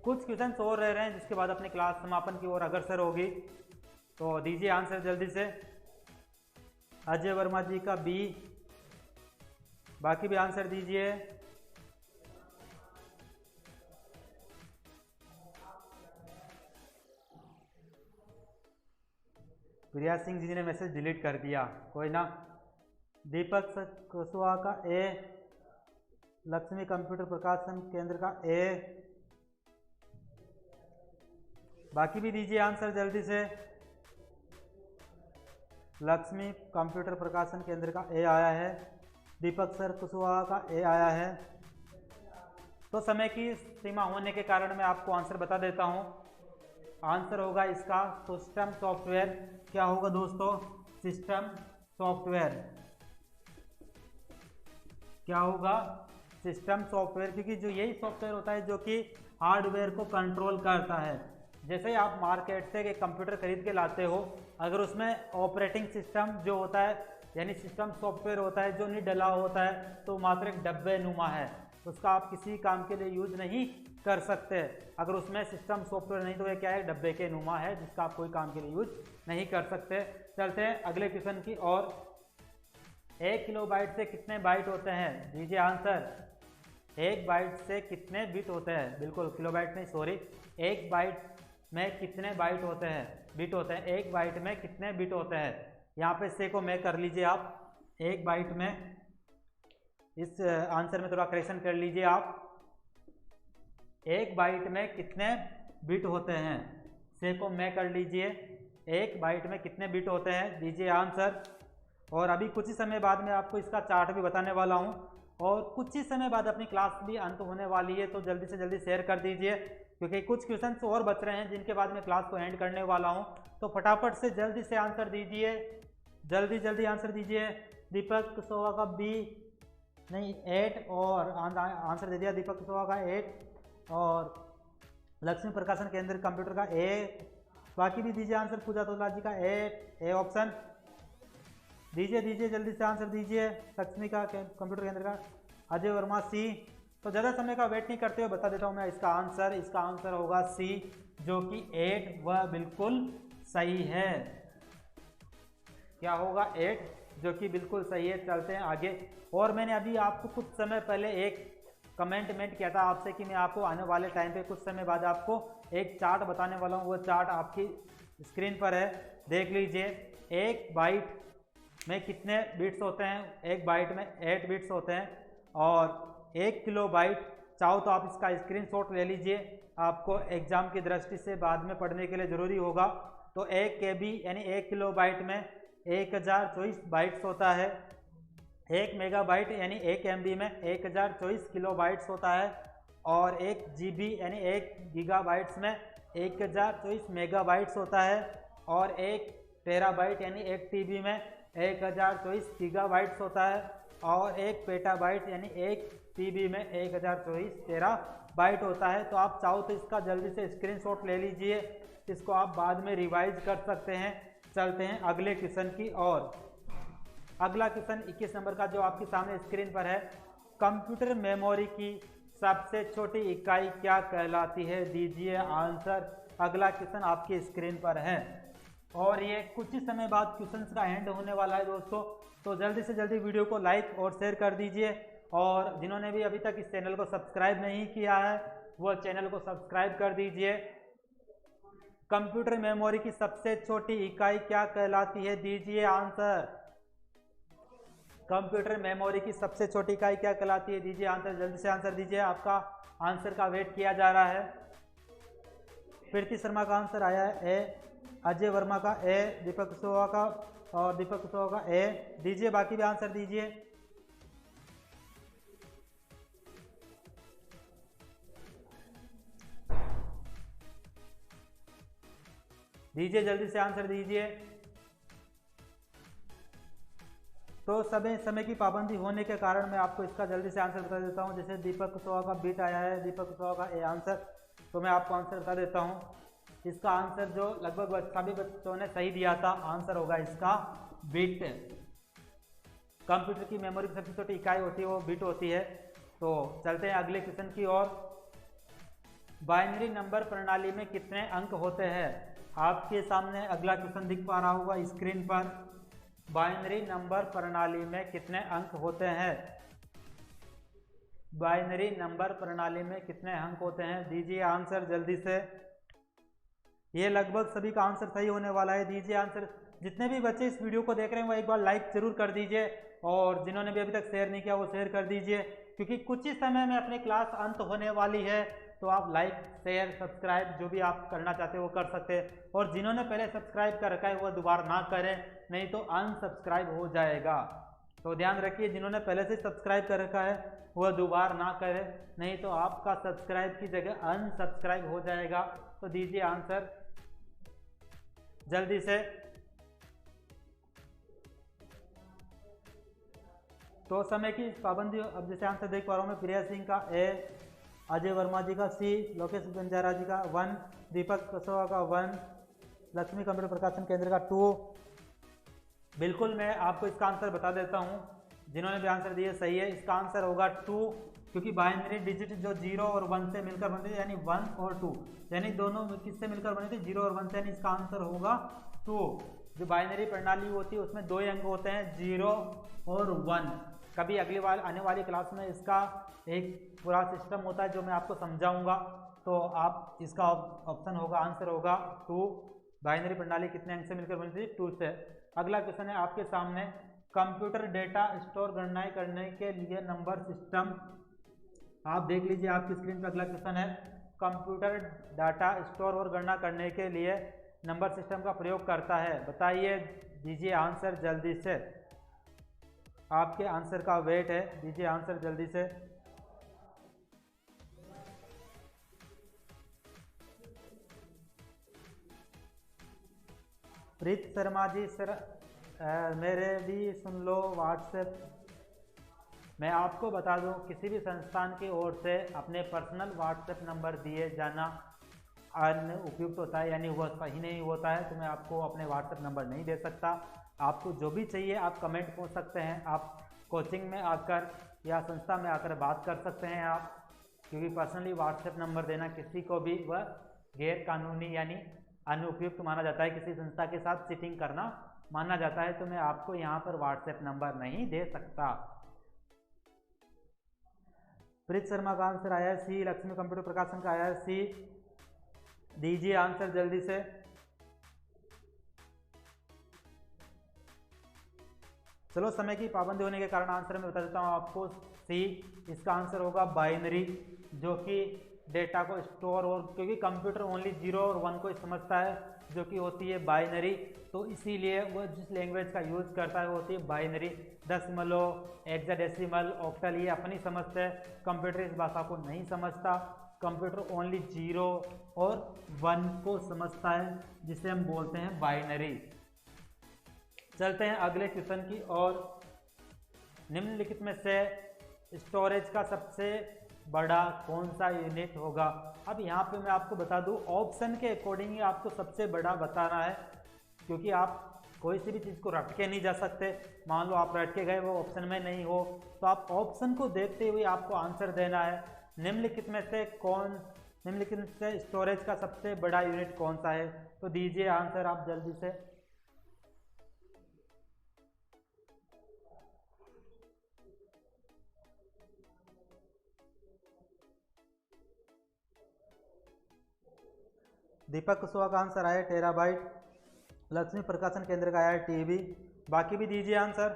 कुछ क्वेश्चन और रह रहे हैं जिसके बाद अपनी क्लास समापन की ओर अग्रसर होगी। तो दीजिए आंसर जल्दी से। अजय वर्मा जी का बी। बाकी भी आंसर दीजिए। प्रिया सिंह जी ने मैसेज डिलीट कर दिया, कोई ना। दीपक कुशवाहा का ए। लक्ष्मी कंप्यूटर प्रकाशन केंद्र का ए। बाकी भी दीजिए आंसर जल्दी से। लक्ष्मी कंप्यूटर प्रकाशन केंद्र का ए आया है। दीपक सर कुशवाहा का ए आया है। तो समय की सीमा होने के कारण मैं आपको आंसर बता देता हूं। आंसर होगा इसका सिस्टम सॉफ्टवेयर। क्या होगा दोस्तों? System software. क्या होगा? सिस्टम सॉफ्टवेयर, क्योंकि जो यही सॉफ्टवेयर होता है जो कि हार्डवेयर को कंट्रोल करता है। जैसे ही आप मार्केट से एक कंप्यूटर खरीद के लाते हो, अगर उसमें ऑपरेटिंग सिस्टम जो होता है यानी सिस्टम सॉफ्टवेयर होता है जो नहीं डला होता है, तो मात्र एक डब्बे नुमा है, उसका आप किसी काम के लिए यूज नहीं कर सकते। अगर उसमें सिस्टम सॉफ्टवेयर नहीं तो ये क्या है? डब्बे के नुमा है, जिसका आप कोई काम के लिए यूज नहीं कर सकते। चलते हैं अगले क्वेश्चन की ओर। 1 किलोबाइट से कितने बाइट होते हैं? दीजिए आंसर। 1 बाइट से कितने बिट होते हैं? बिल्कुल किलोबाइट नहीं, सॉरी। 1 बाइट में कितने बाइट होते हैं? बिट होते हैं। 1 बाइट में कितने बिट होते हैं? यहाँ पे से को मैं कर लीजिए आप। 1 बाइट में, इस आंसर में थोड़ा करेक्शन कर लीजिए आप। 1 बाइट में कितने बिट होते हैं? से को मैं कर लीजिए। 1 बाइट में कितने बिट होते हैं? दीजिए आंसर। और अभी कुछ ही समय बाद मैं आपको इसका चार्ट भी बताने वाला हूँ, और कुछ ही समय बाद अपनी क्लास भी अंत होने वाली है, तो जल्दी से जल्दी शेयर कर दीजिए, क्योंकि कुछ क्वेश्चंस और बच रहे हैं जिनके बाद मैं क्लास को एंड करने वाला हूं। तो फटाफट से जल्दी से आंसर दीजिए, जल्दी जल्दी आंसर दीजिए। दीपक कुशवाहा का बी नहीं 8, और आंसर दे दिया दीपक कुशवाहा का 8, और लक्ष्मी प्रकाशन केंद्र कंप्यूटर का ए। बाकी भी दीजिए आंसर। पूजा तोला जी का ए ऑप्शन। दीजिए दीजिए जल्दी से आंसर दीजिए। लक्ष्मी का कंप्यूटर केंद्र का अजय वर्मा सी। तो ज़्यादा समय का वेट नहीं करते हुए बता देता हूँ मैं इसका आंसर। इसका आंसर होगा सी, जो कि 8, वह बिल्कुल सही है। क्या होगा? 8, जो कि बिल्कुल सही है। चलते हैं आगे। और मैंने अभी आपको कुछ समय पहले एक कमेंट किया था आपसे कि मैं आपको आने वाले टाइम पे कुछ समय बाद आपको एक चार्ट बताने वाला हूँ। वो चार्ट आपकी स्क्रीन पर है, देख लीजिए। 1 बाइट में कितने बिट्स होते हैं? 1 बाइट में 8 बिट्स होते हैं। और 1 किलोबाइट, चाहो तो आप इसका स्क्रीनशॉट ले लीजिए, आपको एग्जाम की दृष्टि से बाद में पढ़ने के लिए ज़रूरी होगा। तो 1 KB यानी 1 किलोबाइट में 1024 बाइट्स होता है। 1 मेगाबाइट यानी 1 MB में 1024 किलोबाइट्स होता है। और 1 GB यानी 1 गीगाबाइट्स में 1024 मेगाबाइट्स होता है। और 1 टेराबाइट यानी 1 TB में 1024 गीगाबाइट्स होता है। और 1 पेटाबाइट यानी 1 TB में 1024 टेराबाइट होता है। तो आप चाहो तो इसका जल्दी से स्क्रीनशॉट ले लीजिए, इसको आप बाद में रिवाइज कर सकते हैं। चलते हैं अगले क्वेश्चन की ओर। अगला क्वेश्चन 21 नंबर का जो आपके सामने स्क्रीन पर है। कंप्यूटर मेमोरी की सबसे छोटी इकाई क्या कहलाती है? दीजिए आंसर। अगला क्वेश्चन आपकी स्क्रीन पर है, और ये कुछ ही समय बाद क्वेश्चंस का एंड होने वाला है दोस्तों। तो जल्दी से जल्दी वीडियो को लाइक और शेयर कर दीजिए, और जिन्होंने भी अभी तक इस चैनल को सब्सक्राइब नहीं किया है वो चैनल को सब्सक्राइब कर दीजिए। कंप्यूटर मेमोरी की सबसे छोटी इकाई क्या कहलाती है? दीजिए आंसर। कंप्यूटर मेमोरी की सबसे छोटी इकाई क्या कहलाती है? दीजिए आंसर, जल्दी से आंसर दीजिए। आपका आंसर का वेट किया जा रहा है। प्रीति शर्मा का आंसर आया है ए, अजय वर्मा का ए, दीपक कुशवाहा का और दीपक कुशवाहा का ए। दीजिए बाकी भी आंसर दीजिए। दीजिए जल्दी से आंसर दीजिए। तो समय की पाबंदी होने के कारण मैं आपको इसका जल्दी से आंसर बता देता हूं। जैसे दीपक कुशवाहा का बीट आया है, दीपक कुशवाहा का ए आंसर, तो मैं आपको आंसर बता देता हूं। इसका आंसर जो लगभग सभी बच्चों ने सही दिया था, आंसर होगा इसका बिट। कंप्यूटर की मेमोरी की सबसे छोटी इकाई होती है वो बिट होती है। तो चलते हैं अगले क्वेश्चन की ओर। बाइनरी नंबर प्रणाली में कितने अंक होते हैं? आपके सामने अगला क्वेश्चन दिख पा रहा होगा स्क्रीन पर। बाइनरी नंबर प्रणाली में कितने अंक होते हैं? बाइनरी नंबर प्रणाली में कितने अंक होते हैं? दीजिए आंसर जल्दी से। ये लगभग सभी का आंसर सही होने वाला है। दीजिए आंसर। जितने भी बच्चे इस वीडियो को देख रहे हैं वो एक बार लाइक जरूर कर दीजिए, और जिन्होंने भी अभी तक शेयर नहीं किया वो शेयर कर दीजिए, क्योंकि कुछ ही समय में अपनी क्लास अंत होने वाली है। तो आप लाइक शेयर सब्सक्राइब जो भी आप करना चाहते हो वो कर सकते हैं, और जिन्होंने पहले सब्सक्राइब कर रखा है वो दोबारा ना करें, नहीं तो अनसब्सक्राइब हो जाएगा। तो ध्यान रखिए, जिन्होंने पहले से सब्सक्राइब कर रखा है वह दोबारा ना करें, नहीं तो आपका सब्सक्राइब की जगह अनसब्सक्राइब हो जाएगा। तो दीजिए आंसर जल्दी से। तो समय की पाबंदी, अब जैसे आंसर देख पा रहा हूँ मैं, प्रिया सिंह का ए, अजय वर्मा जी का सी, लोकेश बंजारा जी का 1, दीपक कसवा का 1, लक्ष्मी कंप्यूटर प्रकाशन केंद्र का 2। बिल्कुल मैं आपको इसका आंसर बता देता हूँ, जिन्होंने भी आंसर दिए सही है। इसका आंसर होगा 2, क्योंकि बाइनरी डिजिट जो 0 और 1 से मिलकर बनते थे, यानी 1 और 2, यानी दोनों किससे मिलकर बने थे? 0 और 1 से, यानी इसका आंसर होगा 2। जो बाइनरी प्रणाली होती है उसमें 2 अंक होते हैं, 0 और 1। कभी अगली बार आने वाली क्लास में इसका एक पूरा सिस्टम होता है जो मैं आपको समझाऊंगा, तो आप इसका ऑप्शन होगा, आंसर होगा 2। बाइनरी प्रणाली कितने अंक से मिलकर बनी थी? 2 से। अगला क्वेश्चन है आपके सामने, कंप्यूटर डेटा स्टोर गणनाएं करने के लिए नंबर सिस्टम। आप देख लीजिए आपकी स्क्रीन पर अगला क्वेश्चन है, कंप्यूटर डाटा स्टोर और गणना करने के लिए नंबर सिस्टम का प्रयोग करता है, बताइए। दीजिए आंसर जल्दी से, आपके आंसर का वेट है। दीजिए आंसर जल्दी से। प्रीत शर्मा जी, सर मेरे भी सुन लो व्हाट्सएप। मैं आपको बता दूं, किसी भी संस्थान की ओर से अपने पर्सनल व्हाट्सएप नंबर दिए जाना अनुपयुक्त होता है, यानी वह सही नहीं होता है। तो मैं आपको अपने व्हाट्सएप नंबर नहीं दे सकता। आपको जो भी चाहिए आप कमेंट पूछ सकते हैं, आप कोचिंग में आकर या संस्था में आकर बात कर सकते हैं आप, क्योंकि पर्सनली व्हाट्सएप नंबर देना किसी को भी वह गैर कानूनी यानी अनुपयुक्त माना जाता है, किसी संस्था के साथ चीटिंग करना माना जाता है। तो मैं आपको यहाँ पर व्हाट्सएप नंबर नहीं दे सकता। प्रीत शर्मा का आंसर आया है सी, लक्ष्मी कंप्यूटर प्रकाशन का आया है सी। दीजिए आंसर जल्दी से। चलो समय की पाबंदी होने के कारण आंसर मैं बता देता हूँ आपको, सी। इसका आंसर होगा बाइनरी, जो कि डेटा को स्टोर, और क्योंकि कंप्यूटर ओनली 0 और 1 को समझता है, जो कि होती है बाइनरी, तो इसीलिए वह जिस लैंग्वेज का यूज करता है वो होती है बाइनरी। दशमलव, हेक्साडेसिमल, ऑक्टल, ये अपनी समझ है, कंप्यूटर इस भाषा को नहीं समझता। कंप्यूटर ओनली 0 और 1 को समझता है, जिसे हम बोलते हैं बाइनरी। चलते हैं अगले क्वेश्चन की ओर। निम्नलिखित में से स्टोरेज का सबसे बड़ा कौन सा यूनिट होगा? अब यहाँ पे मैं आपको बता दूँ, ऑप्शन के अकॉर्डिंग ही आपको सबसे बड़ा बताना है, क्योंकि आप कोई सी भी चीज़ को रट के नहीं जा सकते। मान लो आप रट के गए, वो ऑप्शन में नहीं हो, तो आप ऑप्शन को देखते हुए आपको आंसर देना है। निम्नलिखित में से स्टोरेज का सबसे बड़ा यूनिट कौन सा है? तो दीजिए आंसर आप जल्दी से। दीपक कुशवाहा का आंसर आया टेराबाइट, लक्ष्मी प्रकाशन केंद्र का आया टीबी। बाकी भी दीजिए आंसर।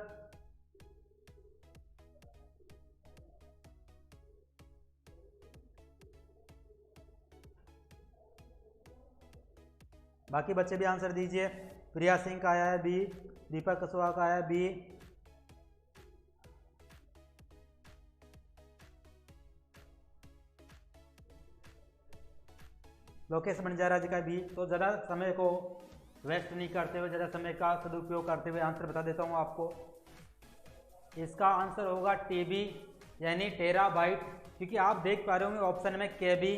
बाकी बच्चे भी आंसर दीजिए। प्रिया सिंह का आया है बी, दीपक कुशवाहा का आया है बी, लोकेश बंजारा जी का भी। तो ज़्यादा समय को वेस्ट नहीं करते हुए, ज़्यादा समय का सदुपयोग करते हुए आंसर बता देता हूँ आपको। इसका आंसर होगा टीबी यानी टेराबाइट, क्योंकि आप देख पा रहे होंगे ऑप्शन में केबी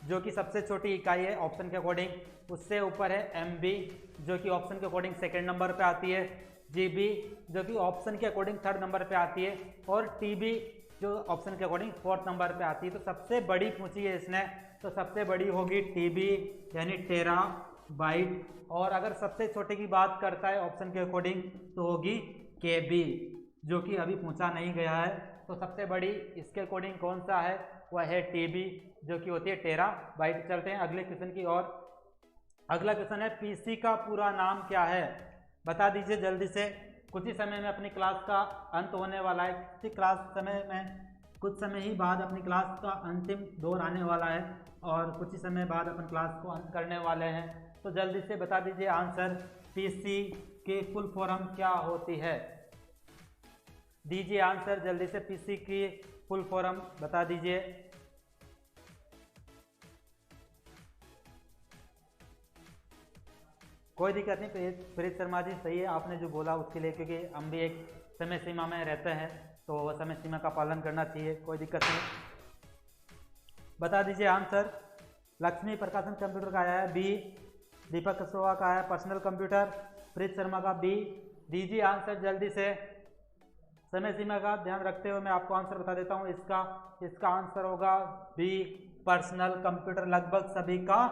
जो कि सबसे छोटी इकाई है ऑप्शन के अकॉर्डिंग, उससे ऊपर है एमबी जो कि ऑप्शन के अकॉर्डिंग सेकंड नंबर पे आती है, जीबी जो कि ऑप्शन के अकॉर्डिंग थर्ड नंबर पे आती है, और टीबी जो ऑप्शन के अकॉर्डिंग फोर्थ नंबर पे आती है। तो सबसे बड़ी पूछी है इसने, तो सबसे बड़ी होगी टीबी यानी टेरा बाइट, और अगर सबसे छोटे की बात करता है ऑप्शन के अकॉर्डिंग तो होगी KB, जो कि अभी पूछा नहीं गया है। तो सबसे बड़ी इसके अकॉर्डिंग कौन सा है, वह है TB, जो कि होती है टेराबाइट। चलते हैं अगले क्वेश्चन की ओर। अगला क्वेश्चन है PC का पूरा नाम क्या है, बता दीजिए जल्दी से। कुछ ही समय में अपनी क्लास का अंत होने वाला है, कुछ समय ही बाद अपनी क्लास का अंतिम दौर आने वाला है, और कुछ ही समय बाद अपन क्लास को अंत करने वाले हैं। तो जल्दी से बता दीजिए आंसर, PC की फुल फॉर्म क्या होती है, दीजिए आंसर जल्दी से। PC की फुल फॉर्म बता दीजिए। कोई दिक्कत नहीं प्रीत शर्मा जी, सही है आपने जो बोला उसके लिए, क्योंकि हम भी एक समय सीमा में रहते हैं तो वह समय सीमा का पालन करना चाहिए, कोई दिक्कत नहीं। बता दीजिए आंसर। लक्ष्मी प्रकाशन कंप्यूटर का आया है B, दीपक कुशवाहा का है पर्सनल कंप्यूटर, प्रीत शर्मा का B। दीजिए आंसर जल्दी से। समय सीमा का ध्यान रखते हुए मैं आपको आंसर बता देता हूँ। इसका आंसर होगा B, पर्सनल कंप्यूटर। लगभग सभी का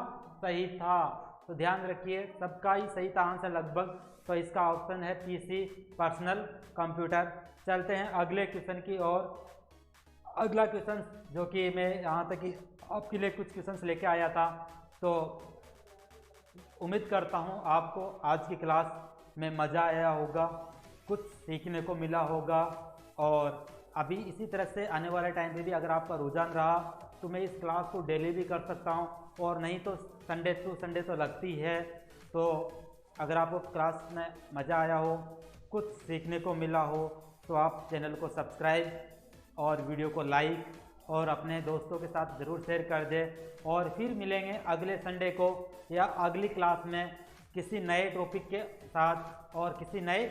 सही था, तो ध्यान रखिए सबका ही सही था आंसर लगभग। तो इसका ऑप्शन है PC, पर्सनल कंप्यूटर। चलते हैं अगले क्वेश्चन की ओर। अगला क्वेश्चन जो कि मैं यहाँ तक कि आपके लिए कुछ क्वेश्चंस लेके आया था, तो उम्मीद करता हूँ आपको आज की क्लास में मज़ा आया होगा, कुछ सीखने को मिला होगा। और अभी इसी तरह से आने वाले टाइम पे भी अगर आपका रुझान रहा तो मैं इस क्लास को डेली भी कर सकता हूँ, और नहीं तो संडे टू संडे तो लगती है। तो अगर आपको क्लास में मज़ा आया हो, कुछ सीखने को मिला हो, तो आप चैनल को सब्सक्राइब और वीडियो को लाइक और अपने दोस्तों के साथ ज़रूर शेयर कर दें। और फिर मिलेंगे अगले संडे को या अगली क्लास में किसी नए टॉपिक के साथ और किसी नए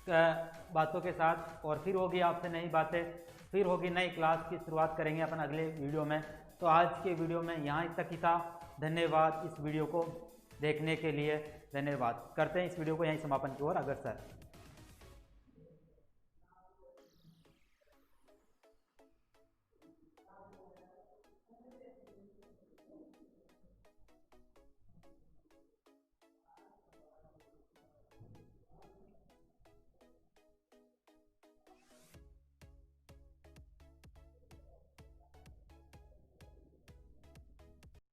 बातों के साथ, और फिर होगी आपसे नई बातें, फिर होगी नई क्लास की शुरुआत करेंगे अपन अगले वीडियो में। तो आज के वीडियो में यहाँ तक ही था। धन्यवाद इस वीडियो को देखने के लिए, धन्यवाद। करते हैं इस वीडियो को यहीं समापन की ओर अग्रसर।